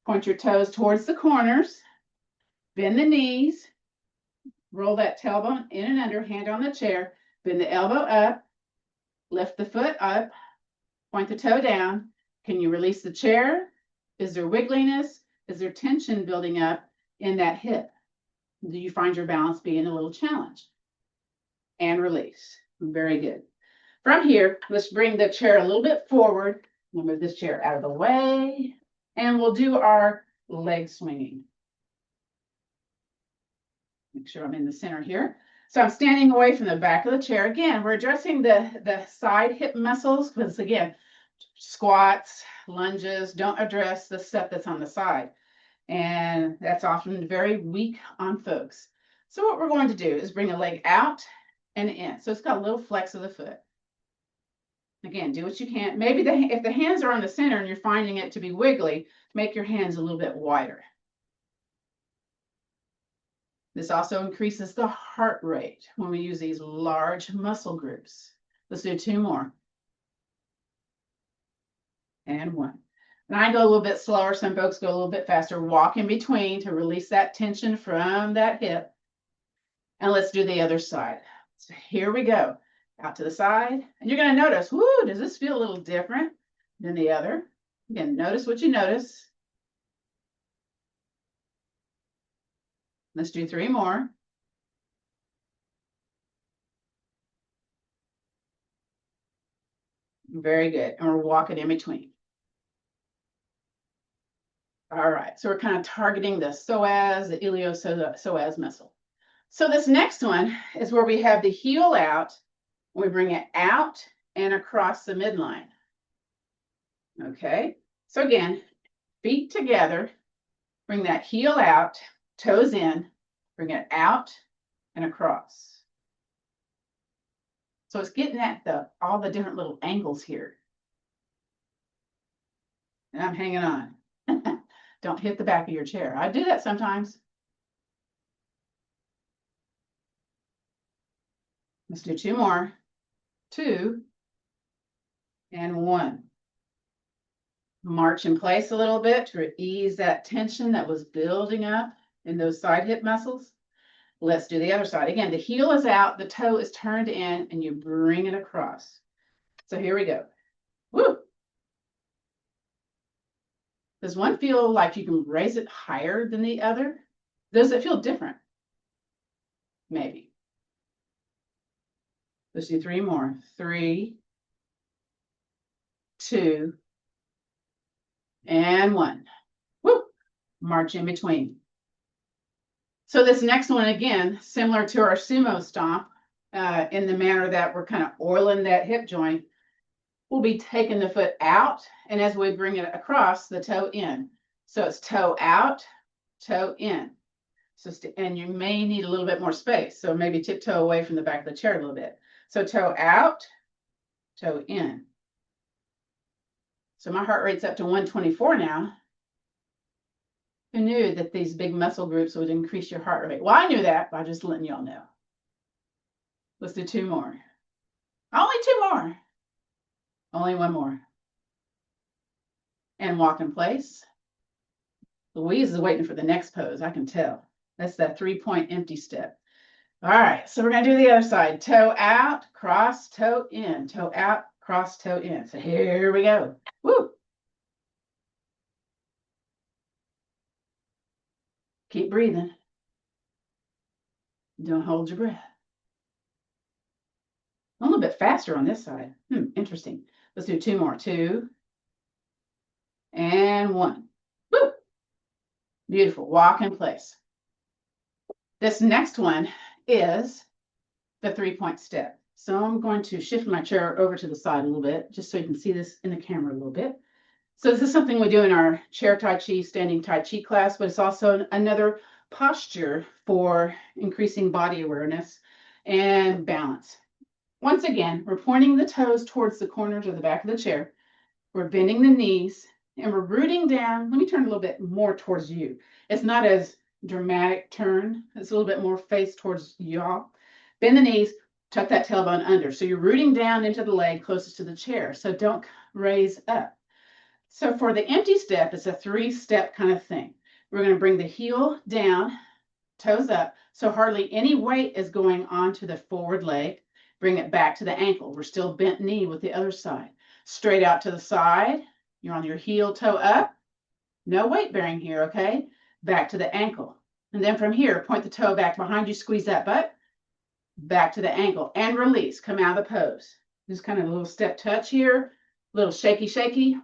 Point your toes towards the corners. Bend the knees. Roll that tailbone in and under, hand on the chair. Bend the elbow up. Lift the foot up. Point the toe down. Can you release the chair? Is there wiggliness? Is there tension building up in that hip? Do you find your balance being a little challenged? And release. Very good. From here, let's bring the chair a little bit forward. We'll move this chair out of the way. And we'll do our leg swinging. Make sure I'm in the center here. So I'm standing away from the back of the chair. Again, we're addressing the side hip muscles because, again, squats, lunges don't address the stuff that's on the side. And that's often very weak on folks. So what we're going to do is bring a leg out and in. So it's got a little flex of the foot. Again, do what you can. Maybe if the hands are on the center and you're finding it to be wiggly, make your hands a little bit wider. This also increases the heart rate when we use these large muscle groups. Let's do two more. And one. And I go a little bit slower. Some folks go a little bit faster. Walk in between to release that tension from that hip. And let's do the other side. So here we go. Out to the side. And you're going to notice, whoo, does this feel a little different than the other? Again, notice what you notice. Let's do three more. Very good. And we're walking in between. All right. So we're kind of targeting the psoas, the iliopsoas muscle. So this next one is where we have the heel out. We bring it out and across the midline. Okay. So again, feet together. Bring that heel out, toes in, bring it out and across. So it's getting at all the different little angles here. And I'm hanging on. Don't hit the back of your chair. I do that sometimes. Let's do two more. Two and one. March in place a little bit to ease that tension that was building up in those side hip muscles. Let's do the other side. Again, the heel is out, the toe is turned in, and you bring it across. So here we go. Woo! Does one feel like you can raise it higher than the other? Does it feel different? maybe. Let's do 3 more. 3, 2, and 1. Woo! March in between. So this next one, again, similar to our sumo stomp, in the manner that we're kind of oiling that hip joint, we'll be taking the foot out, and as we bring it across, the toe in. So it's toe out, toe in. So, and you may need a little bit more space. So maybe tiptoe away from the back of the chair a little bit. So toe out, toe in. So my heart rate's up to 124 now. Who knew that these big muscle groups would increase your heart rate? Well, I knew that by just letting y'all know. Let's do 2 more. Only 2 more. Only 1 more. And walk in place. Louise is waiting for the next pose. I can tell. That's that 3-point empty step. All right, so we're going to do the other side. Toe out, cross, toe in. Toe out, cross, toe in. So here we go. Woo! Keep breathing. Don't hold your breath. A little bit faster on this side. Interesting. Let's do 2 more. 2 and 1. Woo! Beautiful. Walk in place. This next one is the 3-point step. So I'm going to shift my chair over to the side a little bit, just so you can see this in the camera a little bit. So this is something we do in our chair Tai Chi, standing Tai Chi class, but it's also another posture for increasing body awareness and balance. Once again, we're pointing the toes towards the corners of the back of the chair. We're bending the knees and we're rooting down. Let me turn a little bit more towards you. It's not as dramatic turn. It's a little bit more face towards y'all. Bend the knees, tuck that tailbone under. So you're rooting down into the leg closest to the chair. So don't raise up. So for the empty step, it's a 3-step kind of thing. We're going to bring the heel down, toes up. So hardly any weight is going onto the forward leg. Bring it back to the ankle. We're still bent knee with the other side. Straight out to the side. You're on your heel, toe up. No weight bearing here, okay? Back to the ankle. And then from here, point the toe back behind you, squeeze that butt. Back to the ankle and release. Come out of the pose. Just kind of a little step touch here. A little shaky, shaky.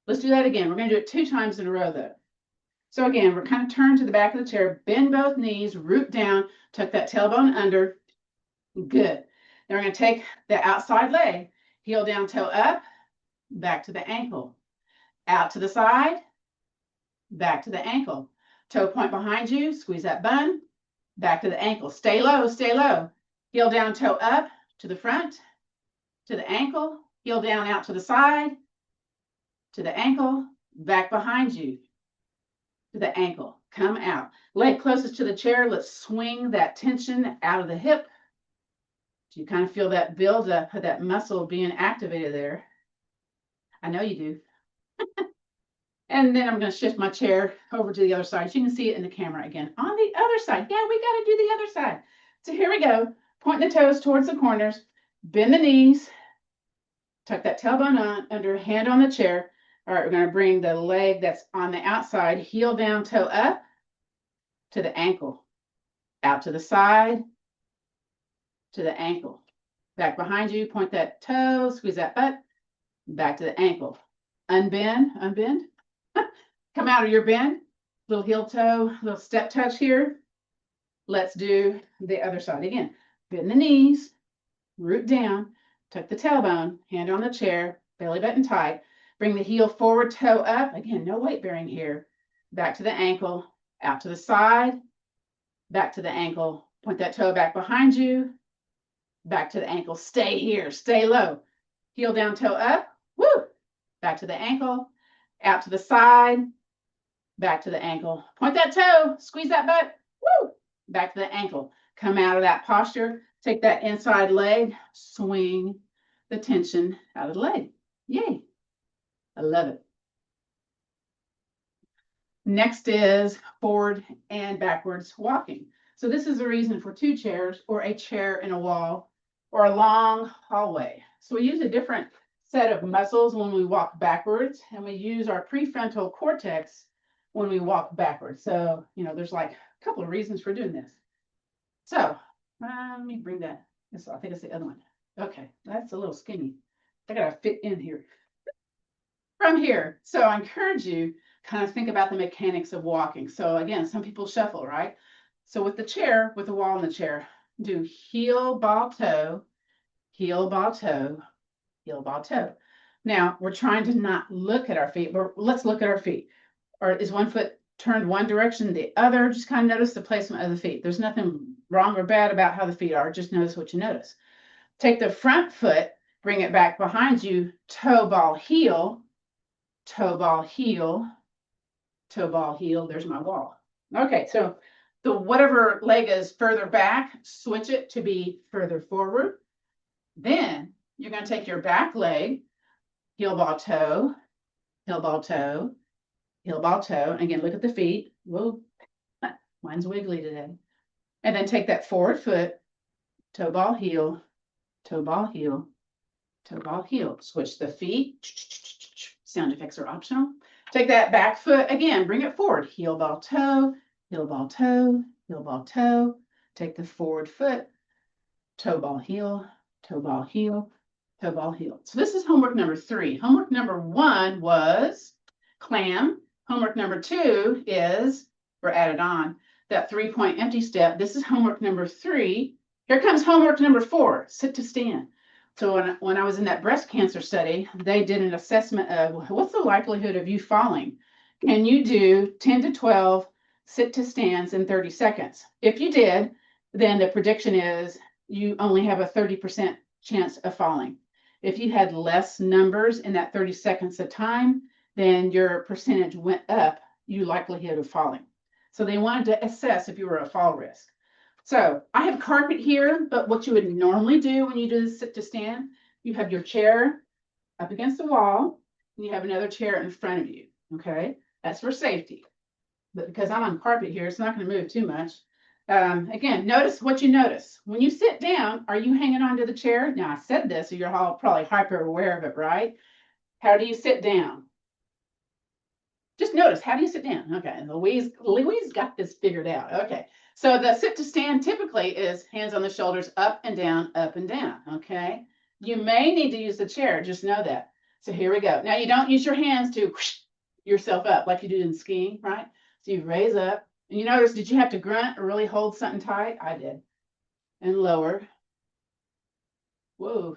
Let's do that again. We're going to do it 2 times in a row, though. So again, we're kind of turned to the back of the chair. Bend both knees, root down, tuck that tailbone under. Good. Then we're going to take the outside leg, heel down, toe up, back to the ankle. Out to the side, back to the ankle. Toe point behind you, squeeze that bun, back to the ankle. Stay low, stay low. Heel down, toe up, to the front, to the ankle. Heel down, out to the side, to the ankle, back behind you, to the ankle. Come out. Leg closest to the chair. Let's swing that tension out of the hip. Do you kind of feel that build up of that muscle being activated there? I know you do. And then I'm going to shift my chair over to the other side. So you can see it in the camera again. On the other side. Yeah, we got to do the other side. So here we go. Point the toes towards the corners. Bend the knees. Tuck that tailbone on, under, hand on the chair. All right, we're going to bring the leg that's on the outside, heel down, toe up, to the ankle. Out to the side, to the ankle. Back behind you, point that toe, squeeze that butt, back to the ankle. Unbend, unbend. Come out of your bend. Little heel toe, little step touch here. Let's do the other side again. Bend the knees, root down, tuck the tailbone, hand on the chair, belly button tight. Bring the heel forward, toe up. Again, no weight bearing here. Back to the ankle, out to the side, back to the ankle. Point that toe back behind you, back to the ankle. Stay here, stay low. Heel down, toe up. Woo! Back to the ankle, out to the side, back to the ankle. Point that toe, squeeze that butt. Woo! Back to the ankle. Come out of that posture. Take that inside leg, swing the tension out of the leg. Yay! I love it. Next is forward and backwards walking. So this is a reason for 2 chairs or a chair and a wall or a long hallway. So we use a different set of muscles when we walk backwards, and we use our prefrontal cortex when we walk backwards. So, there's like a couple of reasons for doing this. So let me bring that. I think it's the other one. Okay, that's a little skinny. I gotta fit in here. From here. So I encourage you kind of think about the mechanics of walking. So again, some people shuffle, right? So with the chair, with the wall in the chair, do heel, ball, toe, heel, ball, toe, heel, ball, toe. Now we're trying to not look at our feet, but let's look at our feet. Or is one foot turned one direction, the other? Just kind of notice the placement of the feet. There's nothing wrong or bad about how the feet are. Just notice what you notice. Take the front foot, bring it back behind you, toe, ball, heel, toe, ball, heel, toe, ball, heel. There's my wall. Okay, so the whatever leg is further back, switch it to be further forward. Then you're going to take your back leg, heel, ball, toe, heel, ball, toe, heel, ball, toe. And again, look at the feet. Whoa, mine's wiggly today. And then take that forward foot, toe, ball, heel, toe, ball, heel, toe, ball, heel. Switch the feet. Sound effects are optional. Take that back foot again, bring it forward. Heel, ball, toe, heel, ball, toe, heel, ball, toe. Take the forward foot, toe, ball, heel, toe, ball, heel, toe, ball, heel. So this is homework number 3. Homework number 1 was clam. Homework number 2 is, we're added on, that 3-point empty step. This is homework number 3. Here comes homework number 4, sit to stand. So when I was in that breast cancer study, they did an assessment of what's the likelihood of you falling? Can you do 10 to 12 sit to stands in 30 seconds? If you did, then the prediction is you only have a 30% chance of falling. If you had less numbers in that 30 seconds of time, then your percentage went up, your likelihood of falling. So they wanted to assess if you were a fall risk. So I have carpet here, but what you would normally do when you do the sit to stand, you have your chair up against the wall, and you have another chair in front of you, okay? That's for safety. But because I'm on carpet here, it's not going to move too much. Again, notice what you notice. When you sit down, are you hanging onto the chair? Now, I said this, so you're all probably hyper aware of it, right? How do you sit down? Just notice, how do you sit down? Okay, and Louise got this figured out. Okay, so the sit to stand typically is hands on the shoulders, up and down, okay? You may need to use the chair, just know that. So here we go. Now you don't use your hands to whoosh yourself up like you do in skiing, right? So you raise up, and you notice, did you have to grunt or really hold something tight? I did. And lower. Whoa,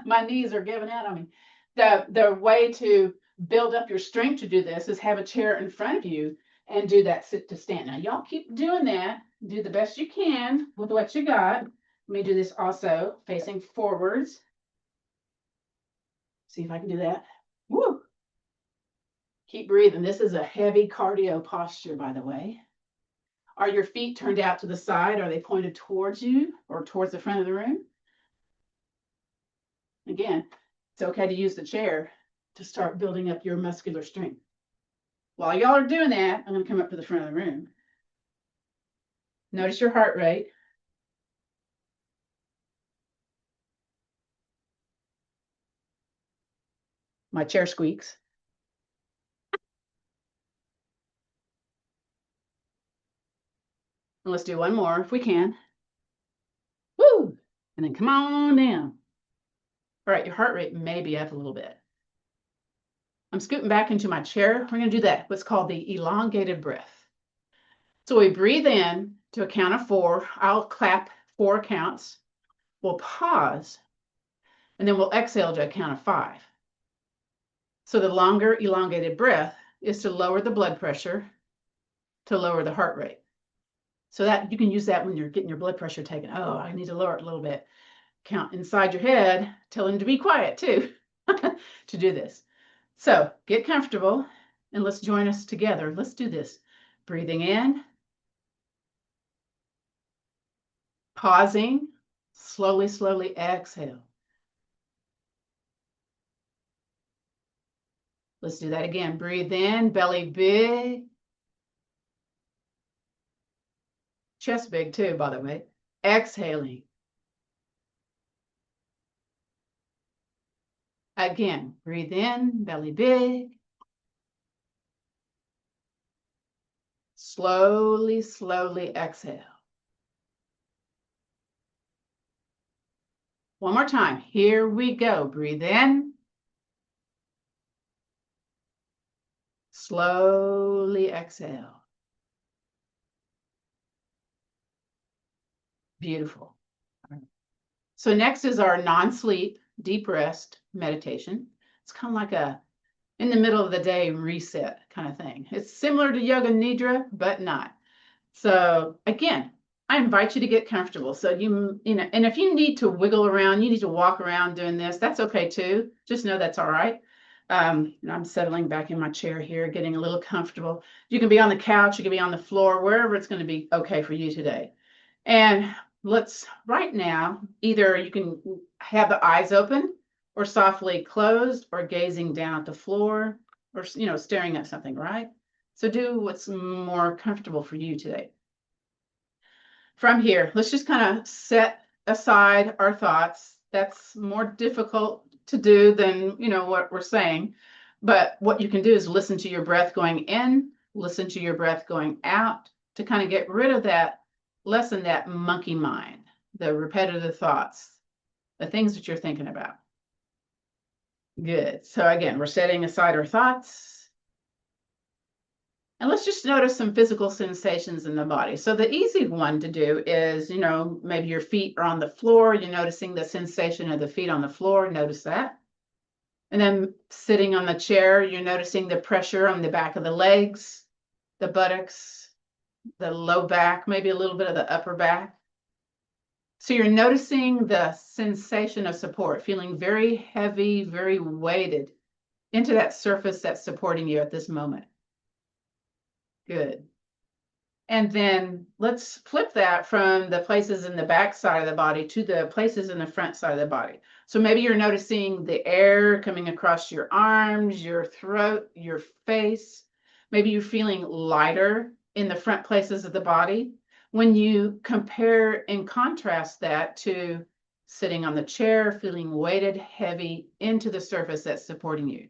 my knees are giving out on me. The way to build up your strength to do this is have a chair in front of you and do that sit to stand. Now, y'all keep doing that. Do the best you can with what you got. Let me do this also facing forwards. See if I can do that. Woo! Keep breathing. This is a heavy cardio posture, by the way. Are your feet turned out to the side? Are they pointed towards you or towards the front of the room? Again, it's okay to use the chair to start building up your muscular strength. While y'all are doing that, I'm going to come up to the front of the room. Notice your heart rate. My chair squeaks. And let's do one more if we can. Woo! And then come on down. All right, your heart rate may be up a little bit. I'm scooting back into my chair. We're going to do that, what's called the elongated breath. So we breathe in to a count of 4. I'll clap 4 counts. We'll pause, and then we'll exhale to a count of 5. So the longer elongated breath is to lower the blood pressure, to lower the heart rate. So that you can use that when you're getting your blood pressure taken. Oh, I need to lower it a little bit. Count inside your head, tell him to be quiet too, to do this. So get comfortable and let's join us together. Let's do this. Breathing in, pausing, slowly, slowly exhale. Let's do that again. Breathe in, belly big. Chest big too, by the way. Exhaling. Again, breathe in, belly big. Slowly, slowly exhale. One more time. Here we go. Breathe in. Slowly exhale. Beautiful. So next is our non-sleep, deep rest meditation. It's kind of like a in the middle of the day reset kind of thing. It's similar to yoga nidra, but not. So again, I invite you to get comfortable. So you know, and if you need to wiggle around, you need to walk around doing this, that's okay too. Just know that's all right. And I'm settling back in my chair here, getting a little comfortable. You can be on the couch, you can be on the floor, wherever it's going to be okay for you today. And let's right now, either you can have the eyes open or softly closed or gazing down at the floor or, you know, staring at something, right? So do what's more comfortable for you today. From here, let's just kind of set aside our thoughts. That's more difficult to do than, you know, what we're saying. But what you can do is listen to your breath going in, listen to your breath going out to kind of get rid of that, lessen that monkey mind, the repetitive thoughts, the things that you're thinking about. Good. So again, we're setting aside our thoughts. And let's just notice some physical sensations in the body. So the easy one to do is, you know, maybe your feet are on the floor. You're noticing the sensation of the feet on the floor. Notice that. And then sitting on the chair, you're noticing the pressure on the back of the legs, the buttocks, the low back, maybe a little bit of the upper back. So you're noticing the sensation of support, feeling very heavy, very weighted into that surface that's supporting you at this moment. Good. And then let's flip that from the places in the back side of the body to the places in the front side of the body. So maybe you're noticing the air coming across your arms, your throat, your face. Maybe you're feeling lighter in the front places of the body. When you compare and contrast that to sitting on the chair, feeling weighted, heavy into the surface that's supporting you.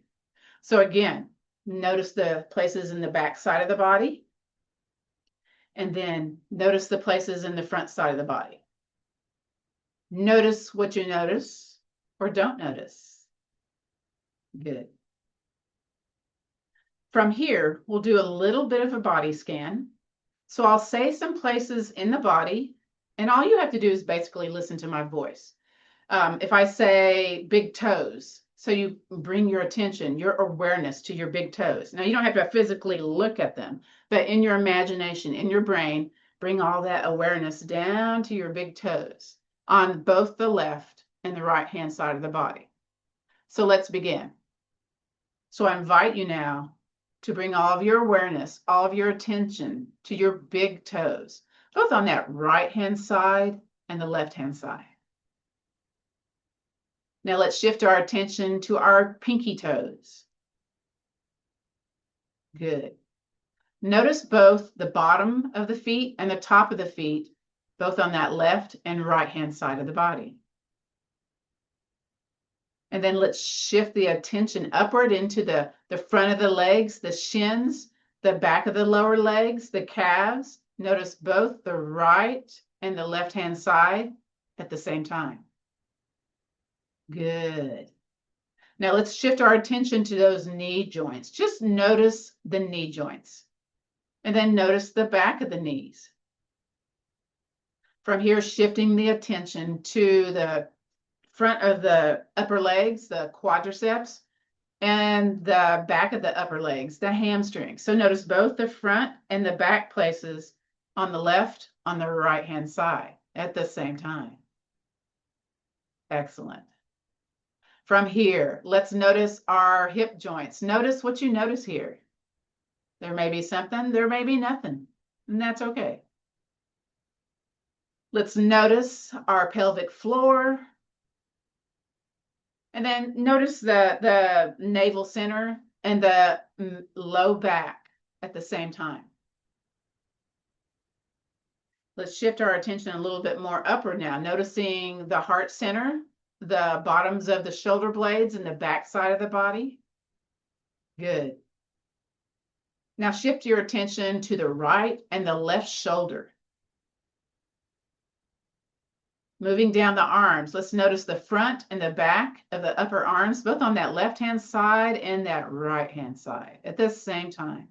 So again, notice the places in the back side of the body. And then notice the places in the front side of the body. Notice what you notice or don't notice. Good. From here, we'll do a little bit of a body scan. So I'll say some places in the body, and all you have to do is basically listen to my voice. If I say big toes, so you bring your attention, your awareness to your big toes. Now, you don't have to physically look at them, but in your imagination, in your brain, bring all that awareness down to your big toes on both the left and the right-hand side of the body. So let's begin. So I invite you now to bring all of your awareness, all of your attention to your big toes, both on that right-hand side and the left-hand side. Now let's shift our attention to our pinky toes. Good. Notice both the bottom of the feet and the top of the feet, both on that left and right-hand side of the body. And then let's shift the attention upward into the front of the legs, the shins, the back of the lower legs, the calves. Notice both the right and the left-hand side at the same time. Good. Now let's shift our attention to those knee joints. Just notice the knee joints. And then notice the back of the knees. From here, shifting the attention to the front of the upper legs, the quadriceps, and the back of the upper legs, the hamstrings. So notice both the front and the back places on the left, on the right-hand side at the same time. Excellent. From here, let's notice our hip joints. Notice what you notice here. There may be something, there may be nothing, and that's okay. Let's notice our pelvic floor. And then notice the navel center and the low back at the same time. Let's shift our attention a little bit more upward now, noticing the heart center, the bottoms of the shoulder blades and the back side of the body. Good. Now shift your attention to the right and the left shoulder. Moving down the arms, let's notice the front and the back of the upper arms, both on that left-hand side and that right-hand side at the same time.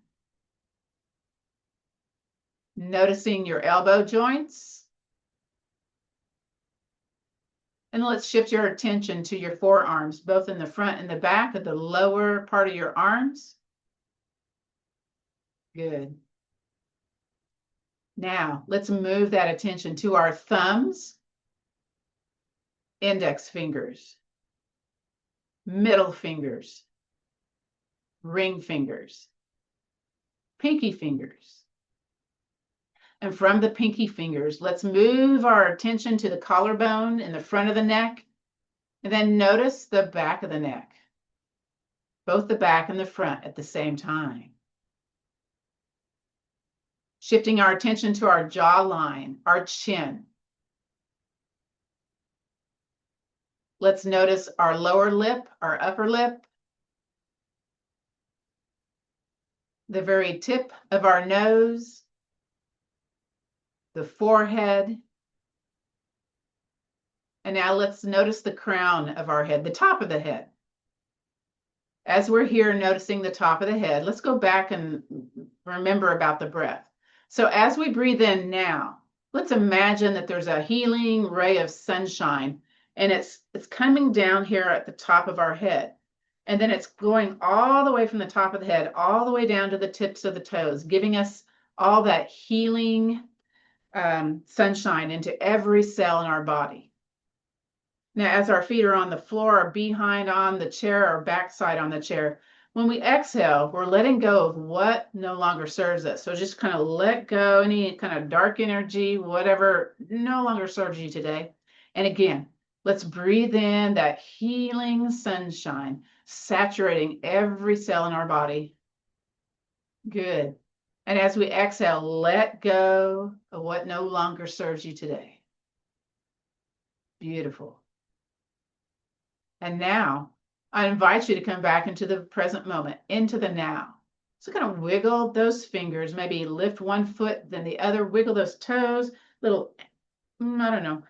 Noticing your elbow joints. And let's shift your attention to your forearms, both in the front and the back of the lower part of your arms. Good. Now, let's move that attention to our thumbs, index fingers, middle fingers, ring fingers, pinky fingers. And from the pinky fingers, let's move our attention to the collarbone in the front of the neck, and then notice the back of the neck, both the back and the front at the same time. Shifting our attention to our jawline, our chin. Let's notice our lower lip, our upper lip, the very tip of our nose, the forehead. And now let's notice the crown of our head, the top of the head. As we're here noticing the top of the head, let's go back and remember about the breath. So as we breathe in now, let's imagine that there's a healing ray of sunshine, and it's coming down here at the top of our head. And then it's going all the way from the top of the head, all the way down to the tips of the toes, giving us all that healing sunshine into every cell in our body. Now, as our feet are on the floor, or behind on the chair, or backside on the chair, when we exhale, we're letting go of what no longer serves us. So just kind of let go any kind of dark energy, whatever no longer serves you today. And again, let's breathe in that healing sunshine, saturating every cell in our body. Good. And as we exhale, let go of what no longer serves you today. Beautiful. And now, I invite you to come back into the present moment, into the now. So kind of wiggle those fingers, maybe lift one foot, then the other, wiggle those toes, little, I don't know,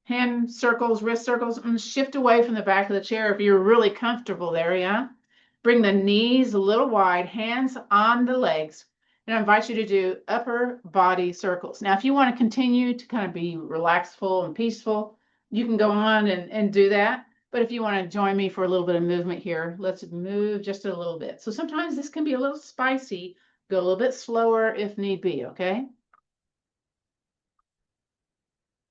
hand circles, wrist circles, and shift away from the back of the chair if you're really comfortable there, yeah? Bring the knees a little wide, hands on the legs, and I invite you to do upper body circles. Now, if you want to continue to kind of be relaxful and peaceful, you can go on and do that. But if you want to join me for a little bit of movement here, let's move just a little bit. So sometimes this can be a little spicy. Go a little bit slower if need be, okay?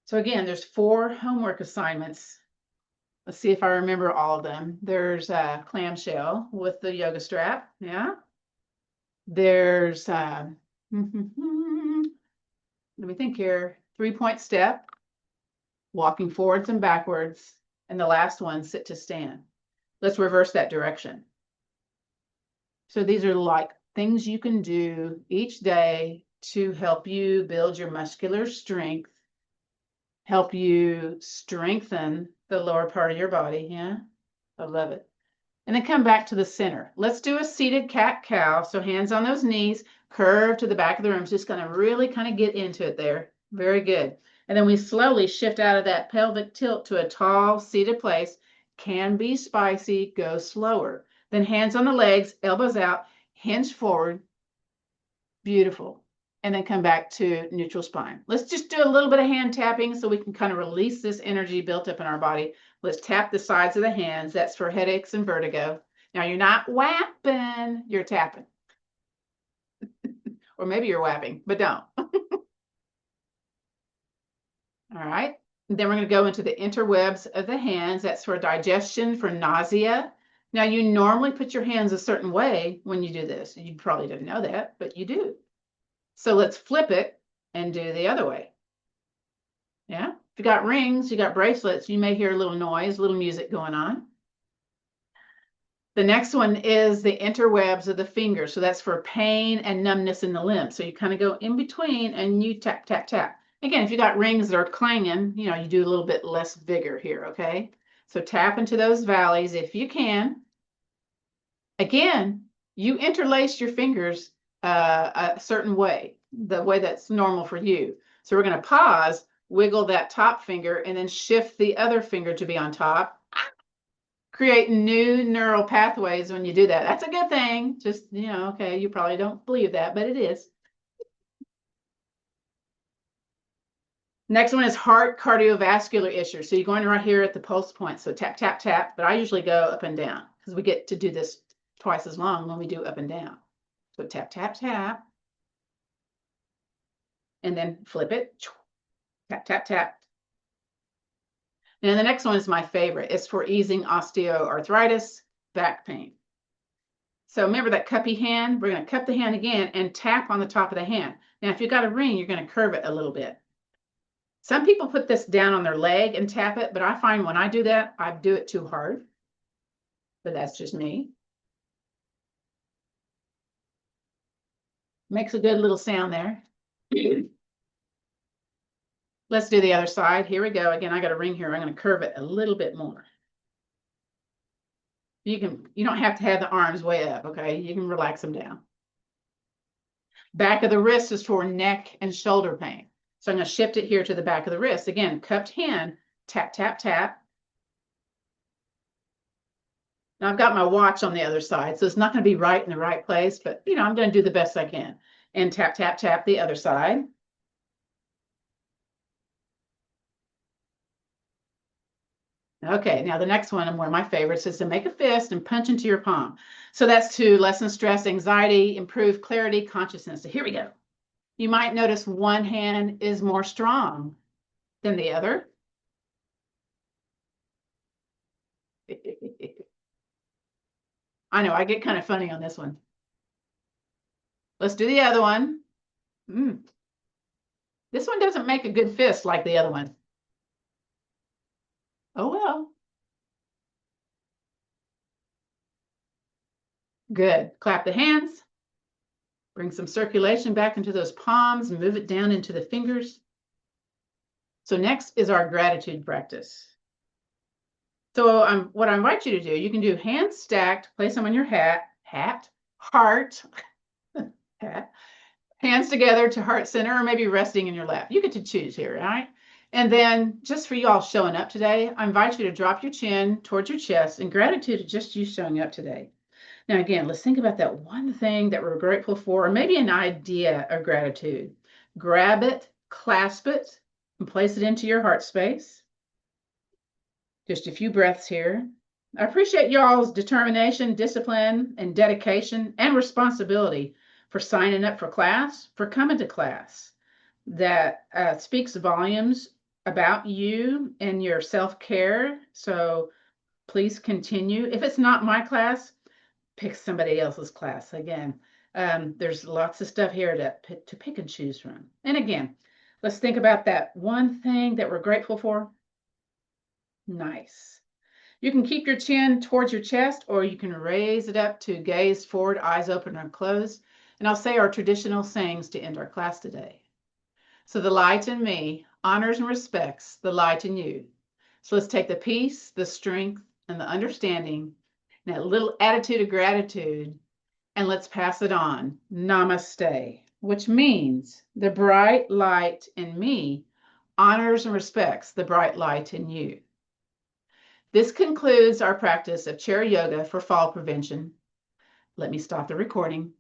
So again, there's 4 homework assignments. Let's see if I remember all of them. There's a clamshell with the yoga strap, yeah? There's, let me think here, 3-point step, walking forwards and backwards. And the last one, sit to stand. Let's reverse that direction. So these are like things you can do each day to help you build your muscular strength, help you strengthen the lower part of your body. Yeah, I love it. And then come back to the center. Let's do a seated cat-cow. So hands on those knees, curve to the back of the room. Just gonna really kind of get into it there. Very good. And then we slowly shift out of that pelvic tilt to a tall seated place. Can be spicy, go slower. Then hands on the legs, elbows out, hinge forward. Beautiful. And then come back to neutral spine. Let's just do a little bit of hand tapping so we can kind of release this energy built up in our body. Let's tap the sides of the hands. That's for headaches and vertigo. Now you're not whapping, you're tapping. Or maybe you're whapping, but don't. All right. Then we're going to go into the interwebs of the hands. That's for digestion, for nausea. Now, you normally put your hands a certain way when you do this. You probably didn't know that, but you do. So let's flip it and do the other way. Yeah. If you got rings, you got bracelets, you may hear a little noise, a little music going on. The next one is the interwebs of the fingers. So that's for pain and numbness in the limb. So you kind of go in between and you tap, tap, tap. Again, if you got rings that are clanging, you know, you do a little bit less vigor here, okay? So tap into those valleys if you can. Again, you interlace your fingers a certain way, the way that's normal for you. So we're going to pause, wiggle that top finger, and then shift the other finger to be on top. Create new neural pathways when you do that. That's a good thing. Just, okay, you probably don't believe that, but it is. Next one is heart cardiovascular issues. So you're going right here at the pulse point. So tap, tap, tap. But I usually go up and down because we get to do this twice as long when we do up and down. So tap, tap, tap. And then flip it. Tap, tap, tap. And the next one is my favorite. It's for easing osteoarthritis, back pain. So remember that cuppy hand? We're going to cup the hand again and tap on the top of the hand. Now, if you've got a ring, you're going to curve it a little bit. Some people put this down on their leg and tap it, but I find when I do that, I do it too hard. But that's just me. Makes a good little sound there. Let's do the other side. Here we go. Again, I got a ring here. I'm going to curve it a little bit more. You don't have to have the arms way up, okay? You can relax them down. Back of the wrist is for neck and shoulder pain. So I'm going to shift it here to the back of the wrist. Again, cupped hand, tap, tap, tap. Now I've got my watch on the other side, so it's not going to be right in the right place, but I'm going to do the best I can. And tap, tap, tap the other side. Okay, now the next one, and one of my favorites, is to make a fist and punch into your palm. So that's to lessen stress, anxiety, improve clarity, consciousness. So here we go. You might notice one hand is more strong than the other. I know, I get kind of funny on this one. Let's do the other one. This one doesn't make a good fist like the other one. Oh, well. Good. Clap the hands. Bring some circulation back into those palms and move it down into the fingers. So next is our gratitude practice. So what I invite you to do, you can do hands stacked, place them on your heart, hat, hands together to heart center, or maybe resting in your lap. You get to choose here, right? And then just for you all showing up today, I invite you to drop your chin towards your chest in gratitude to just you showing up today. Now, again, let's think about that one thing that we're grateful for, or maybe an idea of gratitude. Grab it, clasp it, and place it into your heart space. Just a few breaths here. I appreciate y'all's determination, discipline, and dedication and responsibility for signing up for class, for coming to class. That speaks volumes about you and your self-care. So please continue. If it's not my class, pick somebody else's class. Again, there's lots of stuff here to pick and choose from. And again, let's think about that one thing that we're grateful for. Nice. You can keep your chin towards your chest, or you can raise it up to gaze forward, eyes open or closed. And I'll say our traditional sayings to end our class today. So the light in me honors and respects the light in you. So let's take the peace, the strength, and the understanding, and that little attitude of gratitude, and let's pass it on. Namaste, which means the bright light in me honors and respects the bright light in you. This concludes our practice of chair yoga for fall prevention. Let me stop the recording.